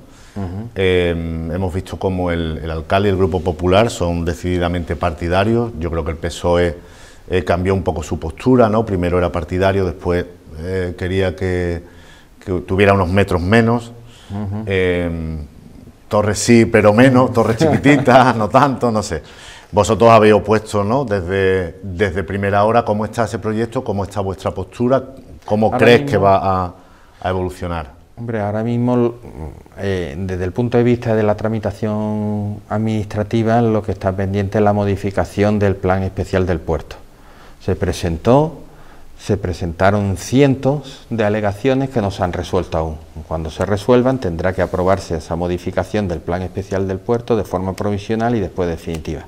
S1: Hemos visto cómo el alcalde y el Grupo Popular son decididamente partidarios. Yo creo que el PSOE cambió un poco su postura, ¿no? Primero era partidario, después quería que tuviera unos metros menos. Torres sí, pero menos, torres chiquititas, no tanto, no sé. Vosotros habéis opuesto, ¿no? Desde primera hora. ¿Cómo está ese proyecto? ¿Cómo está vuestra postura? ¿Cómo crees que va a evolucionar?
S5: Hombre, ahora mismo, desde el punto de vista de la tramitación administrativa, lo que está pendiente es la modificación del Plan Especial del Puerto. Se presentaron cientos de alegaciones que no se han resuelto aún. Cuando se resuelvan, tendrá que aprobarse esa modificación del Plan Especial del Puerto de forma provisional y después definitiva.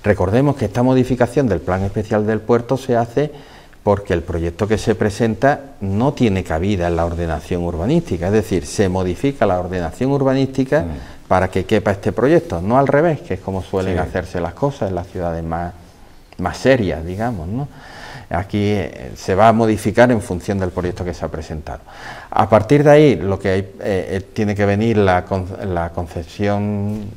S5: Recordemos que esta modificación del Plan Especial del Puerto se hace porque el proyecto que se presenta no tiene cabida en la ordenación urbanística, es decir, se modifica la ordenación urbanística para que quepa este proyecto, no al revés, que es como suelen hacerse las cosas en las ciudades más serias, digamos, ¿no? Aquí se va a modificar en función del proyecto que se ha presentado. A partir de ahí, lo que hay, tiene que venir la concesión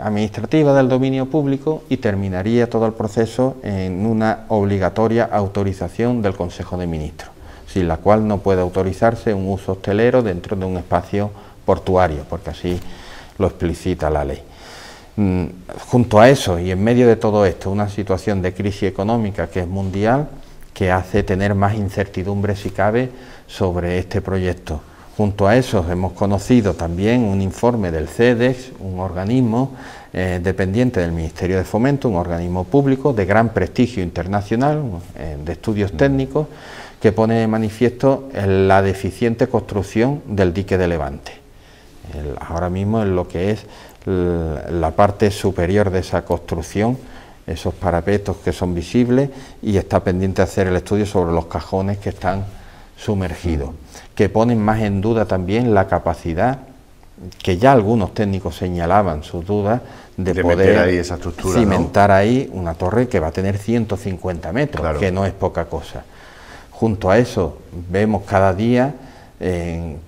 S5: administrativa del dominio público y terminaría todo el proceso en una obligatoria autorización del Consejo de Ministros, sin la cual no puede autorizarse un uso hostelero dentro de un espacio portuario, porque así lo explicita la ley. Junto a eso, y en medio de todo esto, una situación de crisis económica que es mundial, que hace tener más incertidumbre, si cabe, sobre este proyecto. Junto a eso, hemos conocido también un informe del CEDEX, un organismo dependiente del Ministerio de Fomento, un organismo público de gran prestigio internacional, de estudios técnicos, que pone de manifiesto la deficiente construcción del dique de Levante. Ahora mismo en lo que es la parte superior de esa construcción, esos parapetos que son visibles, y está pendiente de hacer el estudio sobre los cajones que están sumergidos, que ponen más en duda también la capacidad, que ya algunos técnicos señalaban sus dudas, de poder
S1: ahí esa estructura,
S5: cimentar, ¿no?, ahí una torre que va a tener 150 metros, que no es poca cosa. Junto a eso vemos cada día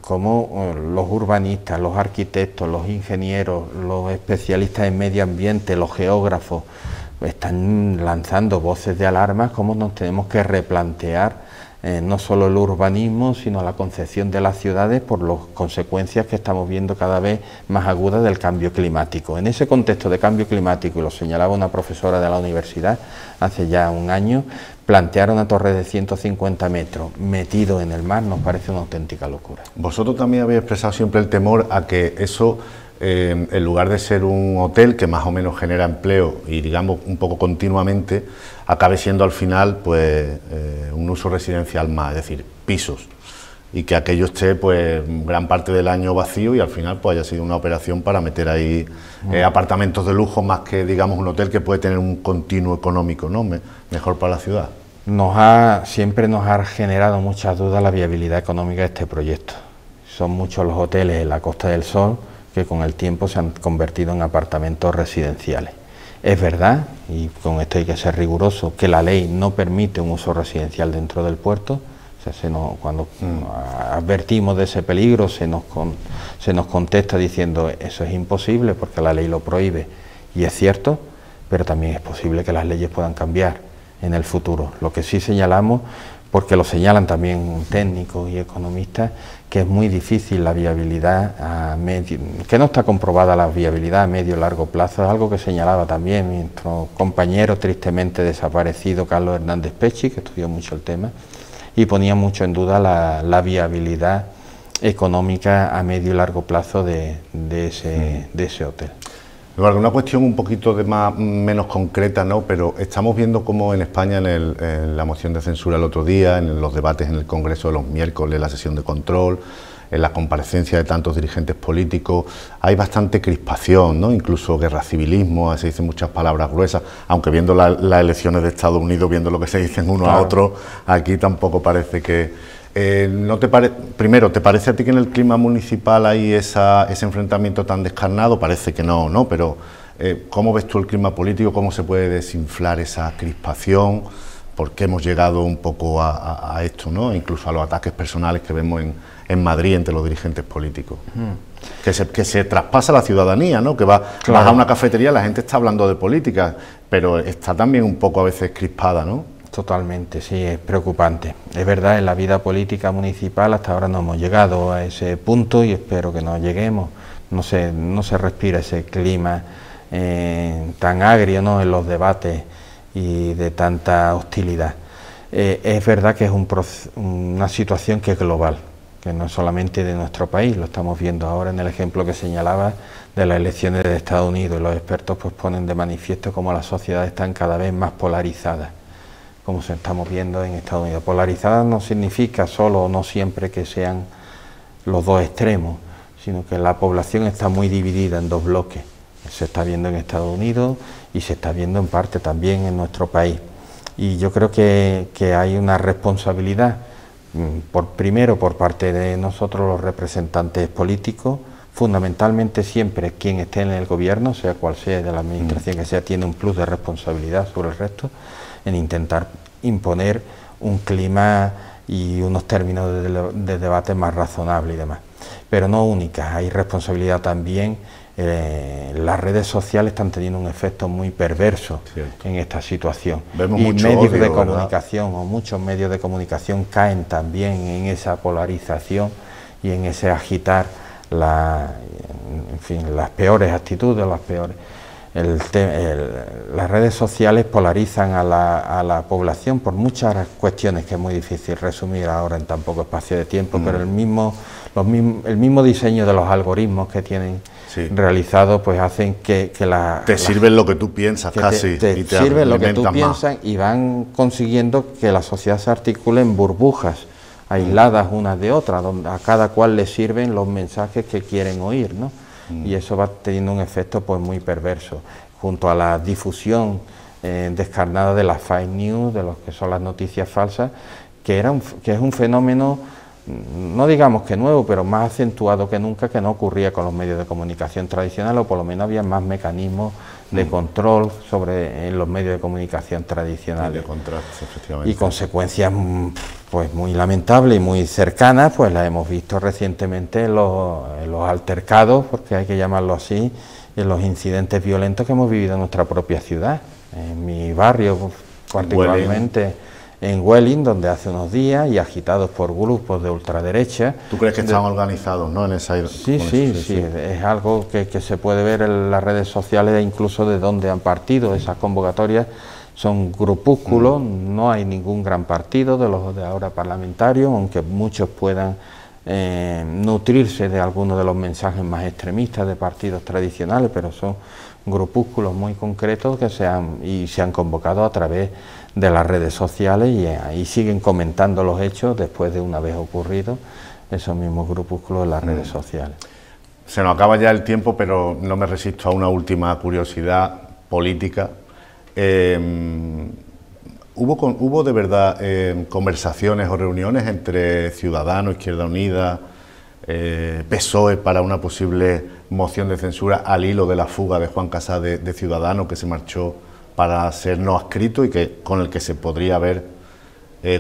S5: cómo los urbanistas, los arquitectos, los ingenieros, los especialistas en medio ambiente, los geógrafos, están lanzando voces de alarma, cómo nos tenemos que replantear no solo el urbanismo, sino la concepción de las ciudades por las consecuencias que estamos viendo cada vez más agudas del cambio climático. En ese contexto de cambio climático, y lo señalaba una profesora de la universidad hace ya un año, plantear una torre de 150 metros metido en el mar nos parece una auténtica locura.
S1: Vosotros también habéis expresado siempre el temor a que eso, en lugar de ser un hotel que más o menos genera empleo y digamos un poco continuamente, acabe siendo al final pues un uso residencial más, es decir, pisos. y que aquello esté pues gran parte del año vacío y al final pues haya sido una operación para meter ahí apartamentos de lujo más que digamos un hotel que puede tener un continuo económico, ¿no? Mejor para la ciudad.
S5: Siempre nos ha generado muchas dudas la viabilidad económica de este proyecto. Son muchos los hoteles en la Costa del Sol que con el tiempo se han convertido en apartamentos residenciales. Es verdad, y con esto hay que ser riguroso, que la ley no permite un uso residencial dentro del puerto. O sea, cuando advertimos de ese peligro se nos contesta diciendo eso es imposible porque la ley lo prohíbe, y es cierto, pero también es posible que las leyes puedan cambiar en el futuro. Lo que sí señalamos, porque lo señalan también técnicos y economistas, que es muy difícil la viabilidad que no está comprobada la viabilidad a medio y largo plazo, es algo que señalaba también nuestro compañero tristemente desaparecido Carlos Hernández Pechi, que estudió mucho el tema, y ponía mucho en duda la viabilidad económica a medio y largo plazo de ese hotel.
S1: Eduardo, una cuestión un poquito menos concreta, ¿no? Pero estamos viendo cómo en España, en la moción de censura el otro día, en los debates en el Congreso de los miércoles, la sesión de control, en la comparecencia de tantos dirigentes políticos, hay bastante crispación, ¿no? Incluso guerra civilismo, se dicen muchas palabras gruesas, aunque viendo las elecciones de Estados Unidos, viendo lo que se dicen uno a otro, aquí tampoco parece que... Primero, ¿te parece a ti que en el clima municipal hay ese enfrentamiento tan descarnado? Parece que no, ¿no? Pero ¿cómo ves tú el clima político? ¿Cómo se puede desinflar esa crispación? ¿Por qué hemos llegado un poco a esto, ¿no? Incluso a los ataques personales que vemos en Madrid entre los dirigentes políticos. Que se traspasa la ciudadanía, ¿no? Que vas a una cafetería, la gente está hablando de política, pero está también un poco a veces crispada, ¿no?
S5: Totalmente, sí, es preocupante. Es verdad, en la vida política municipal hasta ahora no hemos llegado a ese punto y espero que no lleguemos. No se respira ese clima tan agrio, ¿no?, en los debates y de tanta hostilidad. Es verdad que es una situación que es global, que no es solamente de nuestro país, lo estamos viendo ahora en el ejemplo que señalaba de las elecciones de Estados Unidos. Los expertos pues ponen de manifiesto cómo las sociedades están cada vez más polarizadas, como se estamos viendo en Estados Unidos. Polarizadas no significa solo o no siempre que sean los dos extremos, sino que la población está muy dividida en dos bloques. Se está viendo en Estados Unidos y se está viendo en parte también en nuestro país. Y yo creo que hay una responsabilidad, primero por parte de nosotros los representantes políticos, fundamentalmente siempre quien esté en el gobierno, sea cual sea de la administración que sea, tiene un plus de responsabilidad sobre el resto, en intentar imponer un clima y unos términos de debate más razonables y demás. Pero no únicas, hay responsabilidad también. Las redes sociales están teniendo un efecto muy perverso en esta situación.
S1: Vemos
S5: y
S1: mucho
S5: medios
S1: odio,
S5: de comunicación, o muchos medios de comunicación caen también en esa polarización y en ese agitar las peores actitudes, las peores. Las redes sociales polarizan a la población por muchas cuestiones que es muy difícil resumir ahora en tan poco espacio de tiempo, pero el mismo diseño de los algoritmos que tienen realizados pues hacen que
S1: sirven lo que tú piensas casi.
S5: Te sirven lo que tú piensas y van consiguiendo que la sociedad se articule en burbujas aisladas unas de otras, donde a cada cual le sirven los mensajes que quieren oír, ¿no? Y eso va teniendo un efecto pues muy perverso, junto a la difusión descarnada de las fake news, de lo que son las noticias falsas, que es un fenómeno, no digamos que nuevo, pero más acentuado que nunca, que no ocurría con los medios de comunicación tradicionales, o por lo menos había más mecanismos de control en los medios de comunicación tradicionales. Y consecuencias pues muy lamentables y muy cercanas, pues las hemos visto recientemente en los altercados, porque hay que llamarlo así, en los incidentes violentos que hemos vivido en nuestra propia ciudad, en mi barrio particularmente, en Welling, donde hace unos días, y agitados por grupos de ultraderecha.
S1: ¿Tú crees que están organizados, no, en esa?
S5: Sí, es algo que se puede ver en las redes sociales e incluso de dónde han partido esas convocatorias. Son grupúsculos, no hay ningún gran partido de los de ahora parlamentarios, aunque muchos puedan nutrirse de algunos de los mensajes más extremistas de partidos tradicionales, pero son grupúsculos muy concretos que se han convocado a través de las redes sociales y ahí siguen comentando los hechos después de una vez ocurrido esos mismos grupúsculos en las redes sociales.
S1: Se nos acaba ya el tiempo, pero no me resisto a una última curiosidad política. ¿Hubo de verdad conversaciones o reuniones entre Ciudadanos, Izquierda Unida, PSOE para una posible moción de censura al hilo de la fuga de Juan Casá de Ciudadanos, que se marchó para ser no adscrito y con el que se podría haber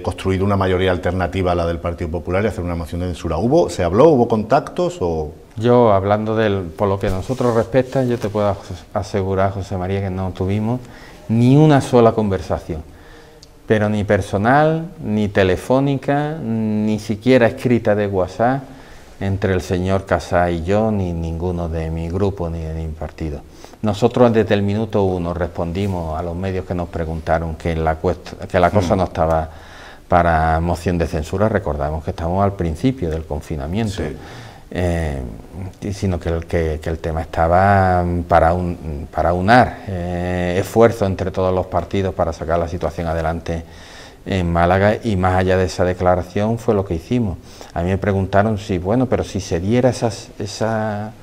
S1: construido una mayoría alternativa a la del Partido Popular y hacer una moción de censura? ¿Se habló? ¿Hubo contactos? O...
S5: Yo, hablando por lo que a nosotros respecta, yo te puedo asegurar, José María, que no tuvimos ni una sola conversación, pero ni personal, ni telefónica, ni siquiera escrita de WhatsApp, entre el señor Casá y yo, ni ninguno de mi grupo ni de mi partido. Nosotros desde el minuto 1 respondimos a los medios que nos preguntaron que la cosa no estaba para moción de censura. Recordamos que estamos al principio del confinamiento, sino que el tema estaba para unar esfuerzos entre todos los partidos para sacar la situación adelante en Málaga, y más allá de esa declaración fue lo que hicimos. A mí me preguntaron pero si se diera esa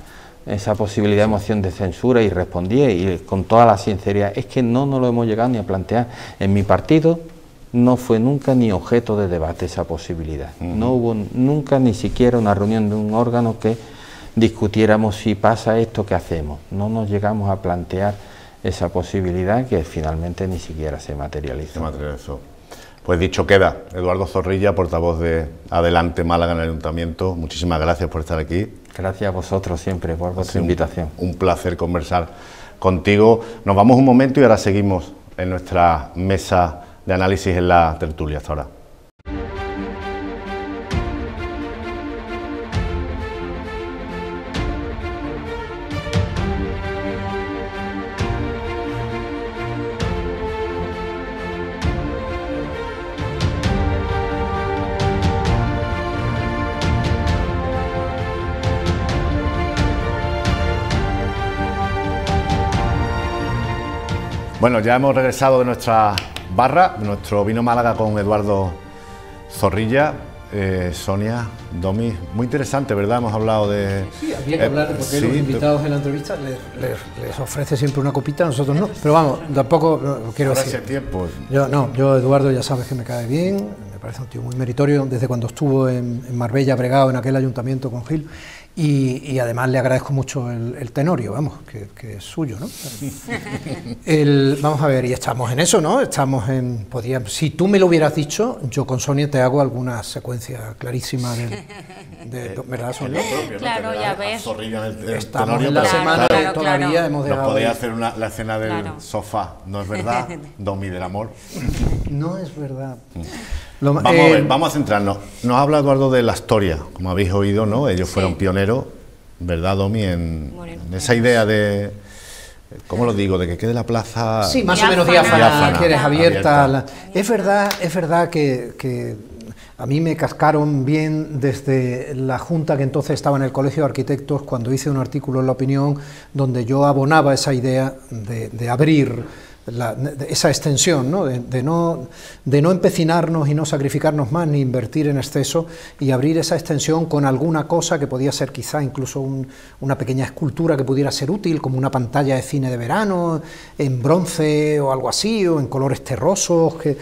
S5: posibilidad de moción de censura, y respondí y con toda la sinceridad, es que no nos lo hemos llegado ni a plantear. En mi partido no fue nunca ni objeto de debate esa posibilidad. No hubo nunca ni siquiera una reunión de un órgano que discutiéramos si pasa esto, ¿qué hacemos? No nos llegamos a plantear esa posibilidad, que finalmente ni siquiera se materializó.
S1: Pues dicho queda. Eduardo Zorrilla, portavoz de Adelante Málaga en el Ayuntamiento, muchísimas gracias por estar aquí.
S5: Gracias a vosotros siempre por vuestra invitación.
S1: Un placer conversar contigo. Nos vamos un momento y ahora seguimos en nuestra mesa de análisis en la tertulia. Hasta ahora. Bueno, ya hemos regresado de nuestra barra, de nuestro vino Málaga con Eduardo Zorrilla. Sonia, Domi, muy interesante, ¿verdad? Hemos hablado de...
S2: Sí, había que hablar, porque los invitados en la entrevista les ofrece siempre una copita, nosotros no. Pero vamos, tampoco quiero decir...
S1: Hace tiempo.
S2: Yo Eduardo ya sabes que me cae bien, me parece un tío muy meritorio, desde cuando estuvo en Marbella, Bregao, en aquel ayuntamiento con Gil. Y además le agradezco mucho el tenorio, vamos, que es suyo, ¿no? Vamos a ver, y estamos en eso, ¿no? Si tú me lo hubieras dicho, yo con Sonia te hago alguna secuencia clarísima ¿verdad, Sonia?
S3: Claro, ya ves.
S2: Estamos en la semana y todavía hemos dejado...
S1: Nos podéis hacer la escena del sofá, ¿no es verdad, Domi del amor?
S2: No es verdad.
S1: Vamos a centrarnos. Nos habla Eduardo de la Astoria, como habéis oído, ¿no? Ellos fueron pioneros, ¿verdad, Domi? En esa idea de, ¿cómo lo digo? De que quede la plaza...
S2: Sí, más o menos diáfana, que eres abierta. Es verdad que a mí me cascaron bien desde la junta que entonces estaba en el Colegio de Arquitectos, cuando hice un artículo en La Opinión, donde yo abonaba esa idea de abrir esa extensión, ¿no? De no empecinarnos y no sacrificarnos más ni invertir en exceso, y abrir esa extensión con alguna cosa que podía ser quizá incluso una pequeña escultura que pudiera ser útil, como una pantalla de cine de verano en bronce o algo así, o en colores terrosos que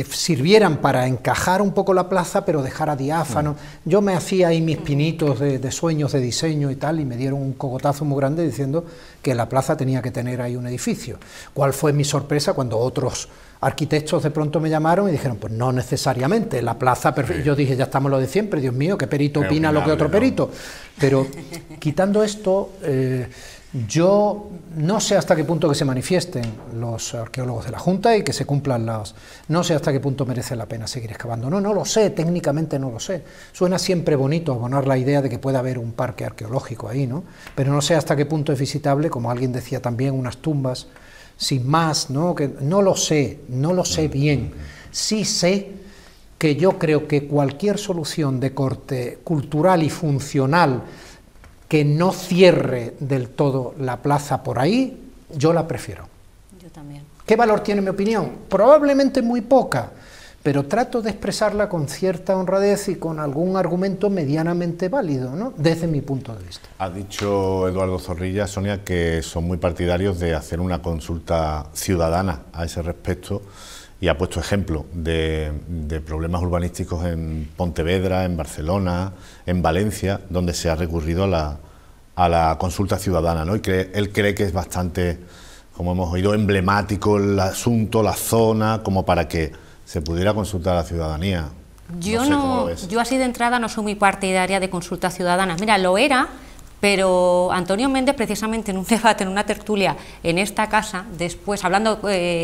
S2: sirvieran para encajar un poco la plaza, pero dejara diáfano. Yo me hacía ahí mis pinitos de sueños de diseño y tal, y me dieron un cogotazo muy grande diciendo que la plaza tenía que tener ahí un edificio. ¿Cuál fue mi sorpresa cuando otros arquitectos de pronto me llamaron y dijeron, pues no necesariamente, la plaza perfecta? Yo dije, ya estamos lo de siempre, Dios mío, ¿qué perito opina lo que otro perito? Pero quitando esto... yo no sé hasta qué punto que se manifiesten los arqueólogos de la Junta y que se cumplan no sé hasta qué punto merece la pena seguir excavando. No lo sé, técnicamente no lo sé. Suena siempre bonito abonar la idea de que pueda haber un parque arqueológico ahí, ¿no? Pero no sé hasta qué punto es visitable, como alguien decía también, unas tumbas sin más, ¿no? Que no lo sé bien. Sí sé que yo creo que cualquier solución de corte cultural y funcional que no cierre del todo la plaza por ahí, Yo la prefiero.
S3: Yo también.
S2: ¿Qué valor tiene mi opinión? Probablemente muy poca, pero trato de expresarla con cierta honradez y con algún argumento medianamente válido, ¿no?, desde mi punto de vista.
S1: Ha dicho Eduardo Zorrilla, Sonia, que son muy partidarios de hacer una consulta ciudadana a ese respecto, y ha puesto ejemplo de problemas urbanísticos en Pontevedra, en Barcelona, en Valencia, donde se ha recurrido a la consulta ciudadana, ¿no? Y él cree que es bastante, como hemos oído, emblemático el asunto, la zona, como para que se pudiera consultar a la ciudadanía.
S3: Yo así de entrada no soy muy partidaria de consultas ciudadanas. Mira, lo era, pero Antonio Méndez, precisamente en un debate, en una tertulia en esta casa, después hablando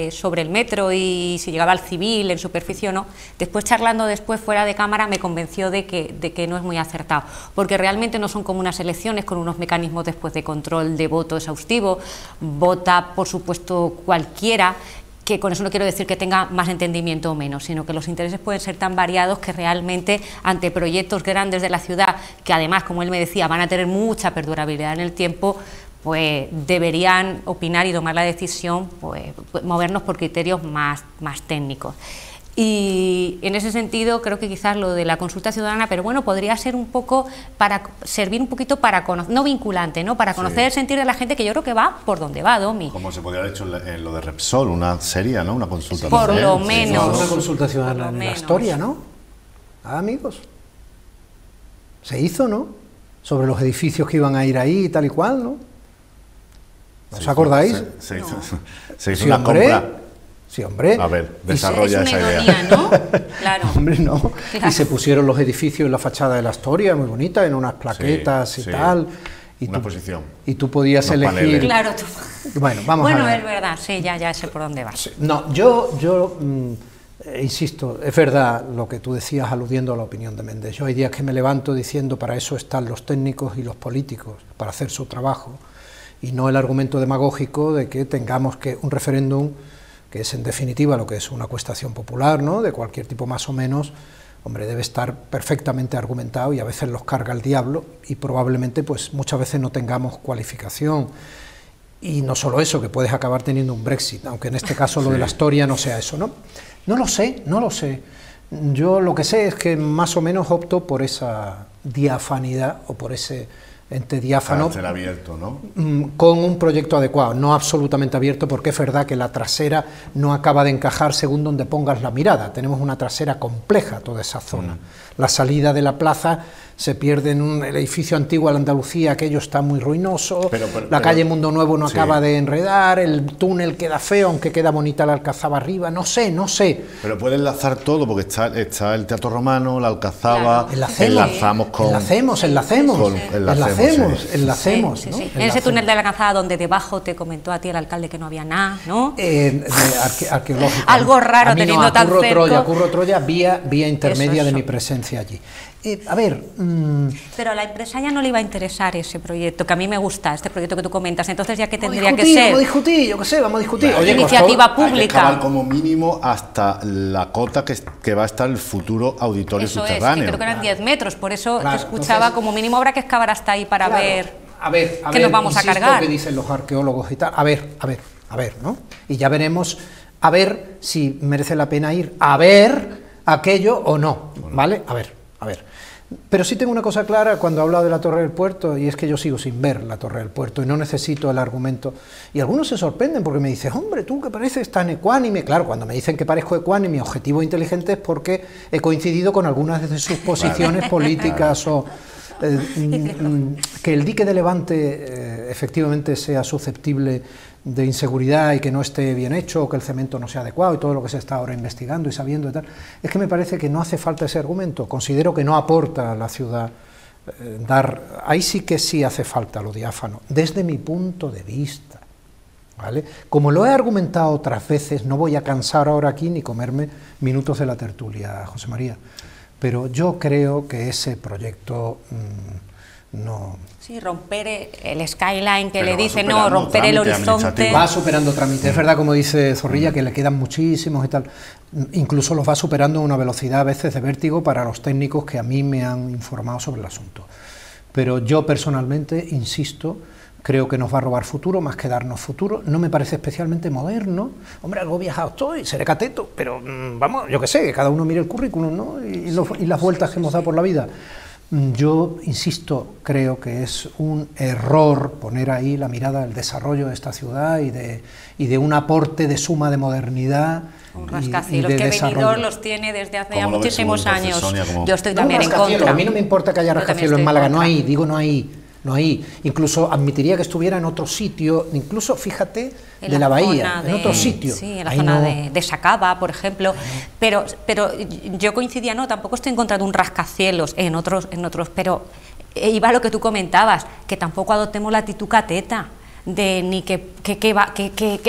S3: sobre el metro y si llegaba al civil en superficie o no, después charlando después fuera de cámara, me convenció de que no es muy acertado, porque realmente no son como unas elecciones con unos mecanismos después de control de voto exhaustivo. Vota, por supuesto, cualquiera, que con eso no quiero decir que tenga más entendimiento o menos, sino que los intereses pueden ser tan variados que realmente ante proyectos grandes de la ciudad, que además, como él me decía, van a tener mucha perdurabilidad en el tiempo, pues deberían opinar y tomar la decisión, pues movernos por criterios más técnicos. Y en ese sentido creo que quizás lo de la consulta ciudadana, pero bueno, podría ser un poco para servir un poquito para conocer, no vinculante, ¿no?, para conocer el sentir de la gente, que yo creo que va por donde va, Domi.
S1: Como se podría haber hecho en lo de Repsol, una seria, ¿no?, una consulta.
S3: Por lo menos.
S2: Una consulta ciudadana en la historia, ¿no? Ah, amigos. Se hizo, ¿no?, sobre los edificios que iban a ir ahí y tal y cual, ¿no? ¿No os acordáis?
S1: Se hizo una compra.
S2: Sí, hombre.
S1: A ver, desarrolla esa idea.
S3: Ironía, ¿no? Claro.
S2: Hombre, no.
S3: Claro.
S2: Y se pusieron los edificios en la fachada de la Astoria, muy bonita, en unas plaquetas y tal. Y
S1: una exposición.
S2: Y tú podías elegir.
S1: Paneles.
S3: Claro, tú.
S2: Bueno, vamos a ver.
S3: Bueno, es verdad, sí, ya sé por dónde vas.
S2: No, yo insisto, es verdad lo que tú decías aludiendo a la opinión de Méndez. Yo hay días que me levanto diciendo para eso están los técnicos y los políticos, para hacer su trabajo, y no el argumento demagógico de que tengamos que un referéndum, que es en definitiva lo que es una acuestación popular, ¿no?, de cualquier tipo más o menos, hombre, debe estar perfectamente argumentado, y a veces los carga el diablo, y probablemente pues muchas veces no tengamos cualificación. Y no solo eso, que puedes acabar teniendo un Brexit, aunque en este caso lo de la Astoria no sea eso, ¿no? No lo sé. Yo lo que sé es que más o menos opto por esa diafanidad, o por ese ente diáfano,
S1: carácter abierto, ¿no?,
S2: con un proyecto adecuado, no absolutamente abierto, porque es verdad que la trasera no acaba de encajar según donde pongas la mirada. Tenemos una trasera compleja toda esa zona. La salida de la plaza se pierde en un edificio antiguo de Andalucía, aquello está muy ruinoso, la calle Mundo Nuevo no acaba de enredar, el túnel queda feo, aunque queda bonita la Alcazaba arriba, no sé.
S1: Pero puede enlazar todo, porque está el Teatro Romano, la Alcazaba,
S3: claro.
S1: enlazamos con...
S2: Enlacemos,
S3: Sí.
S2: ¿no?
S3: En ese túnel de la Alcazaba donde debajo te comentó a ti el alcalde que no había nada, ¿no?
S2: Arqueológico.
S3: Algo raro teniendo tan cerca.
S2: Curro Troya, vía intermedia de mi presencia allí. A ver...
S3: Pero a la empresa ya no le iba a interesar ese proyecto, que a mí me gusta, este proyecto que tú comentas, entonces ya que tendría que ser...
S2: Vamos a discutir, yo qué sé, vamos a discutir.
S1: Claro,
S2: Oye,
S3: iniciativa pública.
S1: Hay que excavar como mínimo hasta la cota que va a estar el futuro auditorio
S3: eso
S1: subterráneo.
S3: Es, que creo que eran 10 metros, por eso
S2: Claro,
S3: te escuchaba,
S2: entonces,
S3: como mínimo habrá que excavar hasta ahí para ver qué nos vamos a cargar.
S2: Que dicen los arqueólogos y tal, a ver, ¿no? Y ya veremos, a ver si merece la pena ir a ver aquello o no, ¿vale? A ver. Pero sí tengo una cosa clara cuando he hablado de la Torre del Puerto, y es que yo sigo sin ver la Torre del Puerto y no necesito el argumento. Y algunos se sorprenden porque me dicen, hombre, tú que pareces tan ecuánime. Claro, cuando me dicen que parezco ecuánime, objetivo e inteligente, es porque he coincidido con algunas de sus posiciones políticas o... que el dique de Levante efectivamente sea susceptible de inseguridad y que no esté bien hecho, o que el cemento no sea adecuado y todo lo que se está ahora investigando y sabiendo y tal, es que me parece que no hace falta ese argumento. Considero que no aporta a la ciudad ahí sí que sí hace falta lo diáfano, desde mi punto de vista, ¿vale? Como lo he argumentado otras veces, no voy a cansar ahora aquí ni comerme minutos de la tertulia, José María, pero yo creo que ese proyecto no...
S3: Sí, romper el skyline que le dice, no, romper el horizonte.
S2: Va superando trámites, es verdad, como dice Zorrilla, que le quedan muchísimos y tal, incluso los va superando a una velocidad a veces de vértigo para los técnicos que a mí me han informado sobre el asunto. Pero yo personalmente insisto creo que nos va a robar futuro más que darnos futuro, no me parece especialmente moderno. Hombre, algo viajado estoy, seré cateto, pero vamos, yo qué sé, que cada uno mire el currículum, ¿no? y las vueltas que hemos dado por la vida. Yo, insisto, creo que es un error poner ahí la mirada del desarrollo de esta ciudad y de un aporte de suma de modernidad.
S3: Un rascacielos que Benidorm los tiene desde hace ya muchísimos años.
S1: Sonia,
S3: yo estoy también en contra.
S2: A mí no me importa que haya rascacielos en Málaga, no hay. Incluso admitiría que estuviera en otro sitio, incluso, fíjate, de la bahía, en otro sitio.
S3: Sí, en la zona de Sacaba, por ejemplo. Pero yo coincidía, no, tampoco estoy en contra de un rascacielos en otros, pero iba a lo que tú comentabas, que tampoco adoptemos la actitud cateta de ni que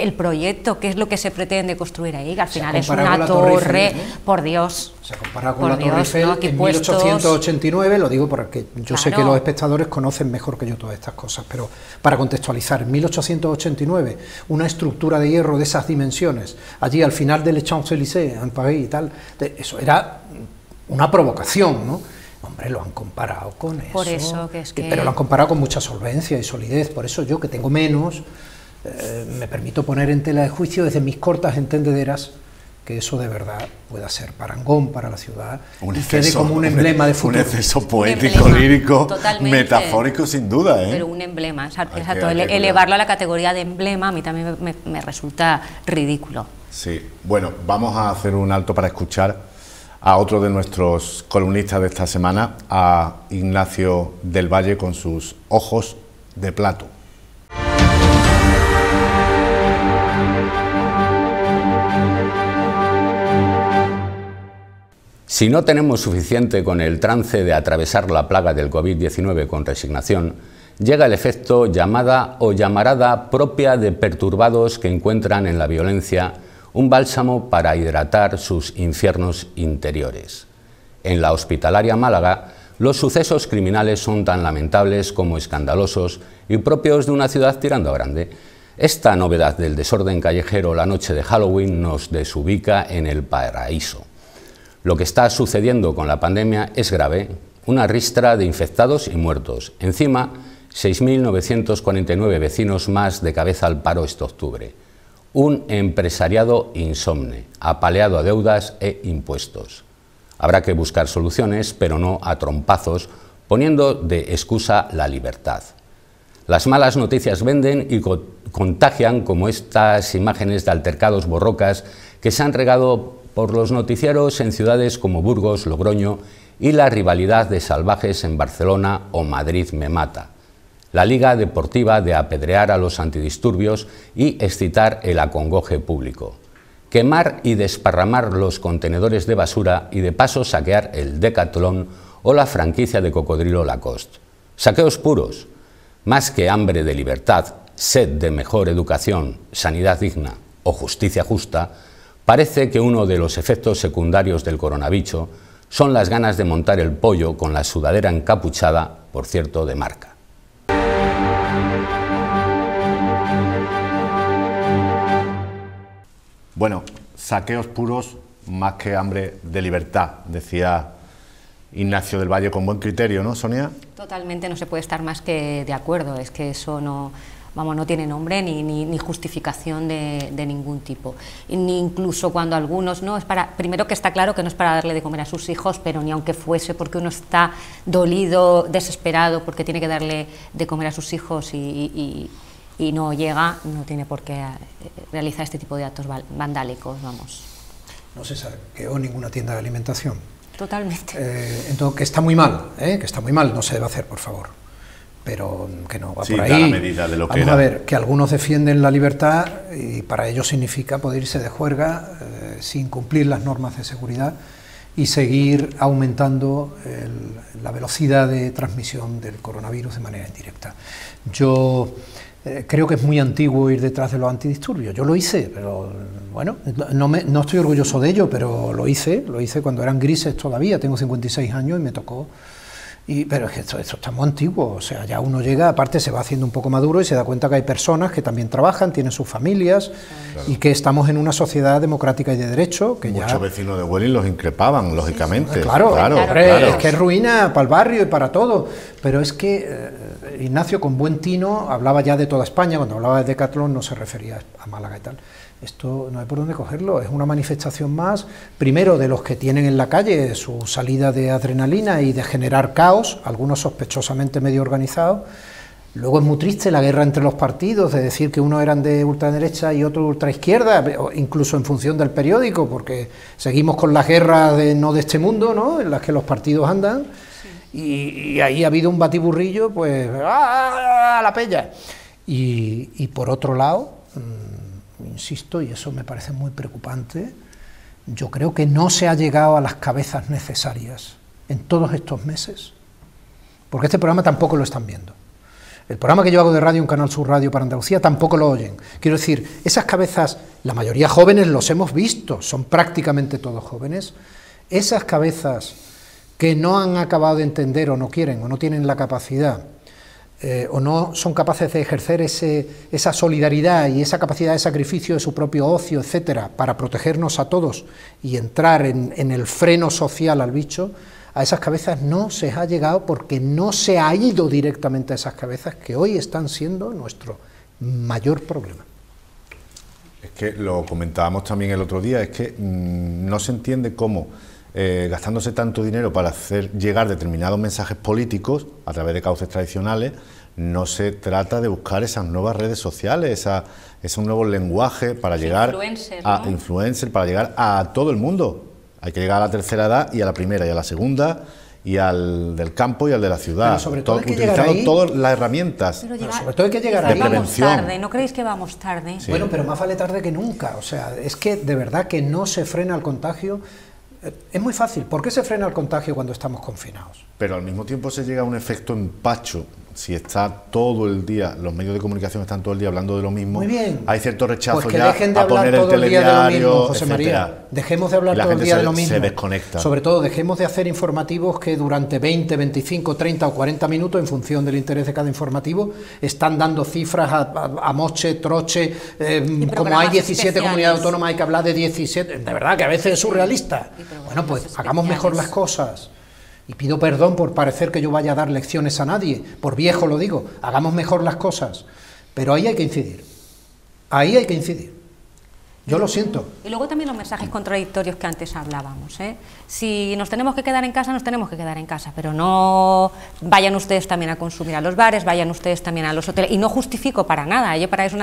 S3: el proyecto, qué es lo que se pretende construir ahí, que al final es una torre, por Dios.
S2: Se compara con la Torre Eiffel, ¿no? En 1889, lo digo porque yo sé que los espectadores conocen mejor que yo todas estas cosas, pero para contextualizar, en 1889, una estructura de hierro de esas dimensiones, allí al final del Champs-Élysées, en París y tal, eso era una provocación, ¿no? Hombre, lo han comparado con eso.
S3: Por eso, que es que...
S2: Pero lo han comparado con mucha solvencia y solidez. Por eso yo, que tengo menos, me permito poner en tela de juicio desde mis cortas entendederas que eso de verdad pueda ser parangón para la ciudad y quede como un emblema de futuro.
S1: Un exceso poético, lírico, metafórico sin duda, ¿eh?
S3: Pero un emblema, exacto, elevarlo a la categoría de emblema a mí también me resulta ridículo.
S1: Sí, bueno, vamos a hacer un alto para escuchar a otro de nuestros columnistas de esta semana, a Ignacio del Valle, con sus ojos de plato.
S6: Si no tenemos suficiente con el trance de atravesar la plaga del COVID-19 con resignación, llega el efecto llamada o llamarada propia de perturbados que encuentran en la violencia un bálsamo para hidratar sus infiernos interiores. En la hospitalaria Málaga, los sucesos criminales son tan lamentables como escandalosos y propios de una ciudad tirando a grande. Esta novedad del desorden callejero la noche de Halloween nos desubica en el paraíso. Lo que está sucediendo con la pandemia es grave, una ristra de infectados y muertos. Encima, 6.949 vecinos más de cabeza al paro este octubre. Un empresariado insomne, apaleado a deudas e impuestos. Habrá que buscar soluciones, pero no a trompazos, poniendo de excusa la libertad. Las malas noticias venden y contagian, como estas imágenes de altercados borrocas que se han regado por los noticieros en ciudades como Burgos, Logroño y la rivalidad de salvajes en Barcelona o Madrid me mata. La liga deportiva de apedrear a los antidisturbios y excitar el acongoje público. Quemar y desparramar los contenedores de basura y de paso saquear el Decathlon o la franquicia de cocodrilo Lacoste. Saqueos puros. Más que hambre de libertad, sed de mejor educación, sanidad digna o justicia justa, parece que uno de los efectos secundarios del coronavirus son las ganas de montar el pollo con la sudadera encapuchada, por cierto, de marca.
S1: Bueno, saqueos puros más que hambre de libertad, decía Ignacio del Valle, con buen criterio, ¿no, Sonia?
S3: Totalmente, no se puede estar más que de acuerdo, es que eso no tiene nombre ni justificación de ningún tipo. Ni incluso cuando algunos, no es para, primero que está claro que no es para darle de comer a sus hijos, pero ni aunque fuese porque uno está dolido, desesperado, porque tiene que darle de comer a sus hijos y no llega, no tiene por qué realizar este tipo de actos vandálicos, vamos.
S2: No se saqueó ninguna tienda de alimentación.
S3: Totalmente.
S2: Entonces, que está muy mal, no se debe hacer, por favor. Pero que no va por ahí.
S1: Da la medida de lo que
S2: Vamos
S1: era.
S2: A ver, que algunos defienden la libertad y para ello significa poder irse de juerga sin cumplir las normas de seguridad y seguir aumentando la velocidad de transmisión del coronavirus de manera indirecta. Yo creo que es muy antiguo ir detrás de los antidisturbios. Yo lo hice, pero bueno, no estoy orgulloso de ello, pero lo hice cuando eran grises todavía. Tengo 56 años y me tocó Pero es que esto está muy antiguo, o sea, ya uno llega, aparte se va haciendo un poco maduro y se da cuenta que hay personas que también trabajan, tienen sus familias, claro, y que estamos en una sociedad democrática y de derecho. Que
S1: muchos vecinos de Huelin los increpaban, lógicamente.
S2: Claro, es que es ruina para el barrio y para todo, pero es que Ignacio, con buen tino, hablaba ya de toda España, cuando hablaba de Decathlon no se refería a Málaga y tal. Esto no hay por dónde cogerlo, es una manifestación más, primero de los que tienen en la calle su salida de adrenalina y de generar caos, algunos sospechosamente medio organizados. Luego es muy triste la guerra entre los partidos, de decir que unos eran de ultraderecha y otros de ultraizquierda, incluso en función del periódico, porque seguimos con las guerras no de este mundo, ¿no?, en las que los partidos andan, y ahí ha habido un batiburrillo, pues, ¡ah, la pella! Y por otro lado, insisto, y eso me parece muy preocupante, yo creo que no se ha llegado a las cabezas necesarias en todos estos meses, porque este programa tampoco lo están viendo. El programa que yo hago de radio en Canal Sur Radio para Andalucía tampoco lo oyen. Quiero decir, esas cabezas, la mayoría jóvenes los hemos visto, son prácticamente todos jóvenes, esas cabezas que no han acabado de entender o no quieren o no tienen la capacidad o no son capaces de ejercer esa solidaridad y esa capacidad de sacrificio de su propio ocio, etcétera, para protegernos a todos y entrar en el freno social al bicho, a esas cabezas no se ha llegado porque no se ha ido directamente a esas cabezas que hoy están siendo nuestro mayor problema.
S1: Es que lo comentábamos también el otro día, es que no se entiende cómo gastándose tanto dinero para hacer llegar determinados mensajes políticos a través de cauces tradicionales, no se trata de buscar esas nuevas redes sociales, ese nuevo lenguaje para llegar a influencer, para llegar a todo el mundo. Hay que llegar a la tercera edad y a la primera y a la segunda y al del campo y al de la ciudad.
S2: Pero sobre todo
S1: utilizando todas las herramientas.
S2: Pero sobre todo hay que llegar
S1: de prevención.
S3: Vamos tarde, ¿no creéis que vamos tarde?
S2: Sí. Bueno, pero más vale tarde que nunca. O sea, es que de verdad que no se frena el contagio. Es muy fácil. ¿Por qué se frena el contagio cuando estamos confinados?
S1: Pero al mismo tiempo se llega a un efecto empacho. Si está todo el día, los medios de comunicación están todo el día hablando de lo mismo,
S2: muy bien,
S1: hay cierto rechazo
S2: pues que
S1: ya
S2: dejen de
S1: a poner el telediario,
S2: José María. Dejemos de hablar todo el día de lo mismo.
S1: Se desconecta.
S2: Sobre todo, dejemos de hacer informativos que durante 20, 25, 30 o 40 minutos, en función del interés de cada informativo, están dando cifras a moche, troche, como hay 17 especiales. Comunidades autónomas, hay que hablar de 17. De verdad que a veces es surrealista. Bueno, pues hagamos mejor las cosas. Y pido perdón por parecer que yo vaya a dar lecciones a nadie, por viejo lo digo, hagamos mejor las cosas, pero ahí hay que incidir, ahí hay que incidir. Yo lo siento.
S3: Y luego también los mensajes contradictorios que antes hablábamos, ¿eh? Si nos tenemos que quedar en casa, nos tenemos que quedar en casa, pero no vayan ustedes también a consumir a los bares, vayan ustedes también a los hoteles, y no justifico para nada, yo para eso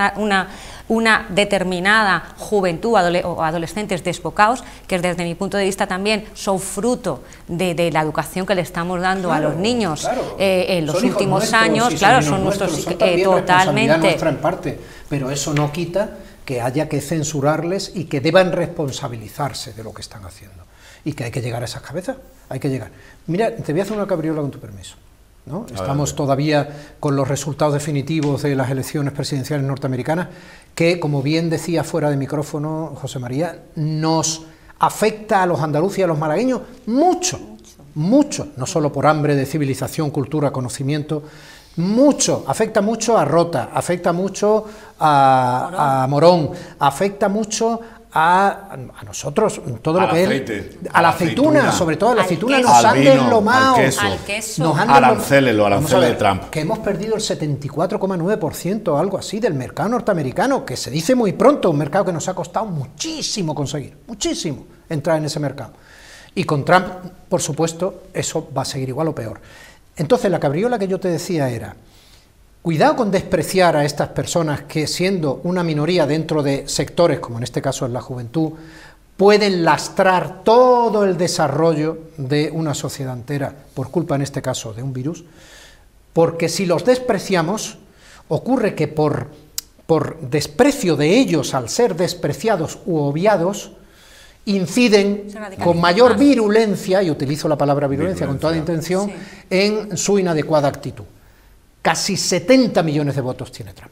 S3: una determinada juventud o adolescentes desbocados, que desde mi punto de vista también son fruto de la educación que le estamos dando a los niños en los últimos años, claro, son nuestros totalmente.
S2: Nuestra en parte, pero eso no quita que haya que censurarles y que deban responsabilizarse de lo que están haciendo. Y que hay que llegar a esas cabezas, hay que llegar. Mira, te voy a hacer una cabriola con tu permiso, ¿no? Estamos todavía con los resultados definitivos de las elecciones presidenciales norteamericanas, que, como bien decía fuera de micrófono José María, nos afecta a los andaluces y a los malagueños mucho, mucho, no solo por hambre de civilización, cultura, conocimiento, mucho, afecta mucho a Rota, afecta mucho a Morón, afecta mucho a nosotros, todo lo que es a la aceituna, sobre todo a la aceituna, nos han deslomado,
S1: aranceles de Trump,
S2: que hemos perdido el 74,9%, algo así, del mercado norteamericano, que se dice muy pronto, un mercado que nos ha costado muchísimo conseguir, muchísimo entrar en ese mercado, y con Trump, por supuesto, eso va a seguir igual o peor. Entonces la cabriola que yo te decía era, cuidado con despreciar a estas personas que, siendo una minoría dentro de sectores, como en este caso es la juventud, pueden lastrar todo el desarrollo de una sociedad entera, por culpa en este caso de un virus, porque si los despreciamos, ocurre que por desprecio de ellos, al ser despreciados u obviados, inciden con mayor virulencia, y utilizo la palabra virulencia con toda intención, en su inadecuada actitud. Casi 70 millones de votos tiene Trump.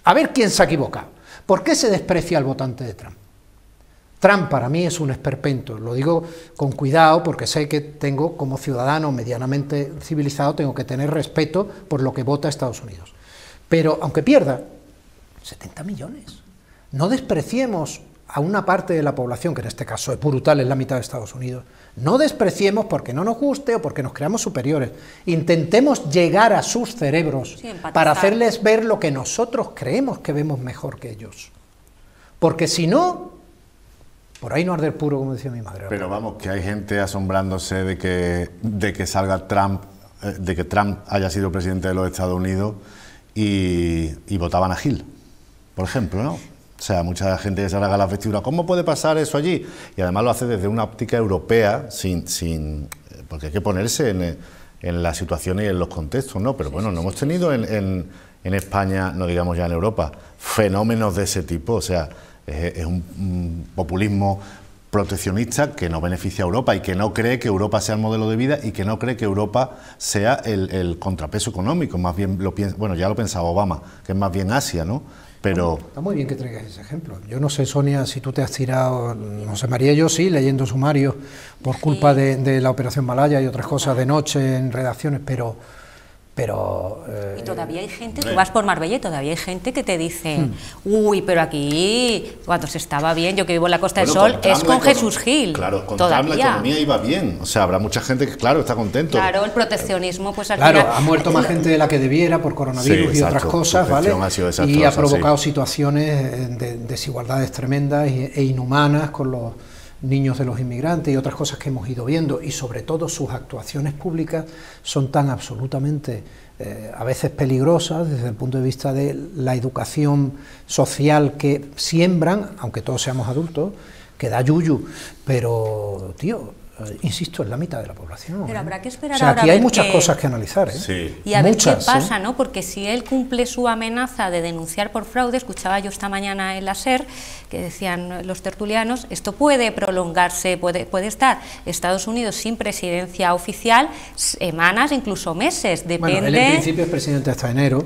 S2: A ver quién se ha equivocado. ¿Por qué se desprecia al votante de Trump? Trump para mí es un esperpento, lo digo con cuidado porque sé que tengo, como ciudadano medianamente civilizado, tengo que tener respeto por lo que vota Estados Unidos. Pero aunque pierda, 70 millones. No despreciemos a una parte de la población, que en este caso es brutal, es la mitad de Estados Unidos. No despreciemos porque no nos guste o porque nos creamos superiores. Intentemos llegar a sus cerebros para hacerles ver lo que nosotros creemos que vemos mejor que ellos. Porque si no, por ahí no arde el puro, como decía mi madre.
S1: Pero vamos, que hay gente asombrándose de que salga Trump, de que Trump haya sido presidente de los Estados Unidos y votaban a Gil, por ejemplo, ¿no? O sea, mucha gente se haga la vestidura. ¿Cómo puede pasar eso allí? Y además lo hace desde una óptica europea, porque hay que ponerse en las situaciones y en los contextos, ¿no? Pero bueno, no hemos tenido en España, no digamos ya en Europa, fenómenos de ese tipo, o sea, es un populismo proteccionista que no beneficia a Europa y que no cree que Europa sea el modelo de vida y que no cree que Europa sea el contrapeso económico, más bien lo piensa, bueno, ya lo pensaba Obama, que es más bien Asia, ¿no? Pero...
S2: Está muy bien que traigas ese ejemplo. Yo no sé, Sonia, si tú te has tirado, no sé, María, yo sí, leyendo sumarios por culpa de la Operación Malaya y otras cosas de noche en redacciones, pero
S3: y todavía hay gente, tú vas por Marbella y todavía hay gente que te dice, uy, pero aquí, cuando se estaba bien, yo que vivo en la Costa del Sol, es con Jesús Gil.
S1: Claro, con Trump la economía iba bien, o sea, habrá mucha gente que, claro, está contento.
S3: Claro, el proteccionismo, pues al
S2: final...
S3: Claro,
S2: ha muerto más gente de la que debiera por coronavirus y otras cosas, ¿vale? Y ha provocado situaciones de desigualdades tremendas e inhumanas con los niños de los inmigrantes y otras cosas que hemos ido viendo, y sobre todo sus actuaciones públicas son tan absolutamente a veces peligrosas desde el punto de vista de la educación social que siembran, aunque todos seamos adultos, que da yuyu, pero tío, insisto, es la mitad de la población.
S3: Pero habrá que esperar.
S2: O sea, aquí hay muchas cosas que analizar, ¿eh?
S1: Sí.
S3: Y a ver qué pasa, ¿no? Porque si él cumple su amenaza de denunciar por fraude, escuchaba yo esta mañana en la SER, que decían los tertulianos, esto puede prolongarse, puede estar Estados Unidos sin presidencia oficial semanas, incluso meses, depende...
S2: Bueno, él en principio es presidente hasta enero,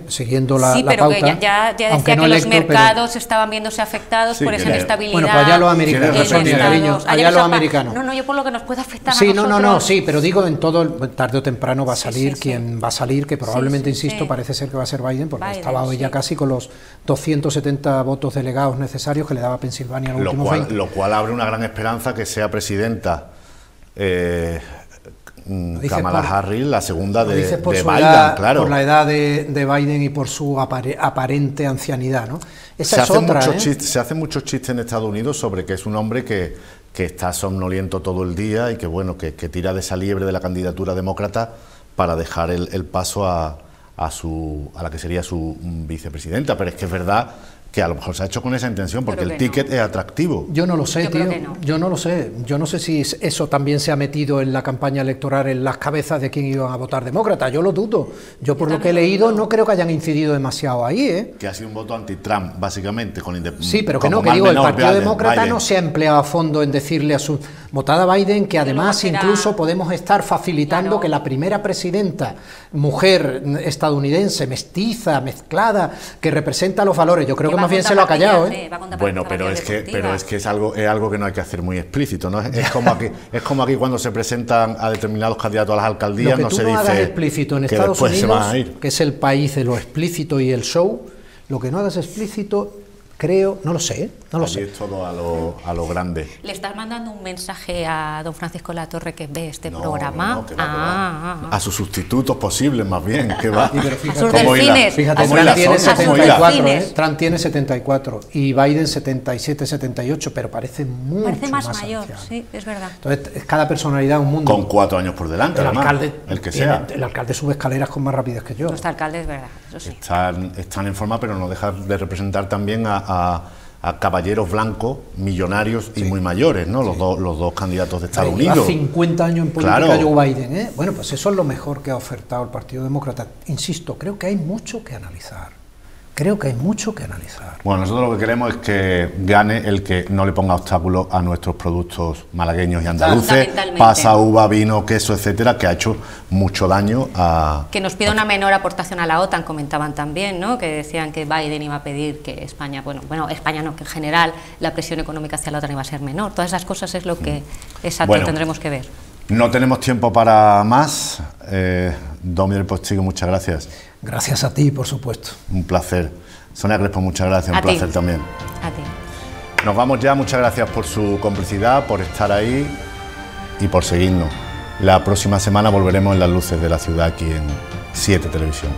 S2: siguiendo la pauta.
S3: Sí, pero que ya decía que los mercados estaban viéndose afectados por esa inestabilidad.
S2: Bueno, pues allá los americanos, Sonia, cariño, allá los americanos.
S3: No, yo por lo que nos puede afectar a nosotros.
S2: No, sí, pero digo, en todo, tarde o temprano va a salir quien va a salir, que probablemente, insisto, parece ser que va a ser Biden, porque estaba hoy ya casi con los 270 votos delegados necesarios que le daba Pensilvania en los últimos 20.
S1: Lo cual abre una gran esperanza que sea presidenta Kamala Harris, la segunda de Biden, claro.
S2: Por la edad de Biden y por su aparente ancianidad, ¿no? Esa es otra,
S1: se hacen muchos chistes en Estados Unidos sobre que es un hombre que está somnoliento todo el día y que, bueno, que tira de esa liebre de la candidatura demócrata para dejar el paso a la que sería su vicepresidenta, pero es que es verdad que a lo mejor se ha hecho con esa intención, porque el ticket es atractivo.
S2: Yo no lo sé, tío. Yo no lo sé. Yo no sé si eso también se ha metido en la campaña electoral en las cabezas de quien iban a votar demócrata. Yo lo dudo. Yo por lo que he leído no creo que hayan incidido demasiado ahí, ¿eh?
S1: Que ha sido un voto anti-Trump, básicamente.
S2: Sí, pero que no, que digo, el Partido Demócrata no se ha empleado a fondo en decirle a su votada Biden que además incluso podemos estar facilitando que la primera presidenta, mujer estadounidense, mestiza, mezclada, que representa los valores, yo creo que más bien se lo ha callado, ¿eh?
S1: Bueno, pero es que es algo que no hay que hacer muy explícito, ¿no? Es como aquí cuando se presentan a determinados candidatos a las alcaldías, no se dice
S2: hagas explícito en Estados Unidos, que es el país de lo explícito y el show, lo que no hagas explícito, creo, no lo sé, no lo sé.
S1: Es todo a lo grande.
S3: ¿Le estás mandando un mensaje a don Francisco Latorre que ve este programa?
S1: No, que va. A sus sustitutos posibles, más bien, que va.
S3: A sus delfines.
S2: Fíjate, Trump tiene 74, Trump tiene 74 y Biden 77, 78, pero parece mucho más mayor, anciano.
S3: Sí, es verdad.
S2: Entonces, cada personalidad un mundo.
S1: Con 4 años por delante, el que sea.
S2: El alcalde sube escaleras con más rapidez que yo.
S3: Este alcalde es verdad, eso sí.
S1: Están en forma, pero no dejan de representar también a caballeros blancos, millonarios y muy mayores, ¿no? Los dos candidatos de Estados Unidos.
S2: 50 años en política Joe Biden, ¿eh? Bueno, pues eso es lo mejor que ha ofertado el Partido Demócrata. Insisto, creo que hay mucho que analizar. creo que hay mucho que analizar.
S1: Bueno, nosotros lo que queremos es que gane el que no le ponga obstáculos a nuestros productos malagueños y andaluces, pasa, uva, vino, queso, etcétera, que ha hecho mucho daño a...
S3: Que nos pida una menor aportación a la OTAN, comentaban también, ¿no? Que decían que Biden iba a pedir que España, bueno, España no, que en general la presión económica hacia la OTAN iba a ser menor. Todas esas cosas es lo que tendremos que ver.
S1: No tenemos tiempo para más. Domi del Postigo, muchas gracias.
S2: Gracias a ti, por supuesto.
S1: Un placer. Sonia Crespo, muchas gracias, un placer también.
S3: A ti.
S1: Nos vamos ya, muchas gracias por su complicidad, por estar ahí y por seguirnos. La próxima semana volveremos en las luces de la ciudad aquí en 7 Televisión.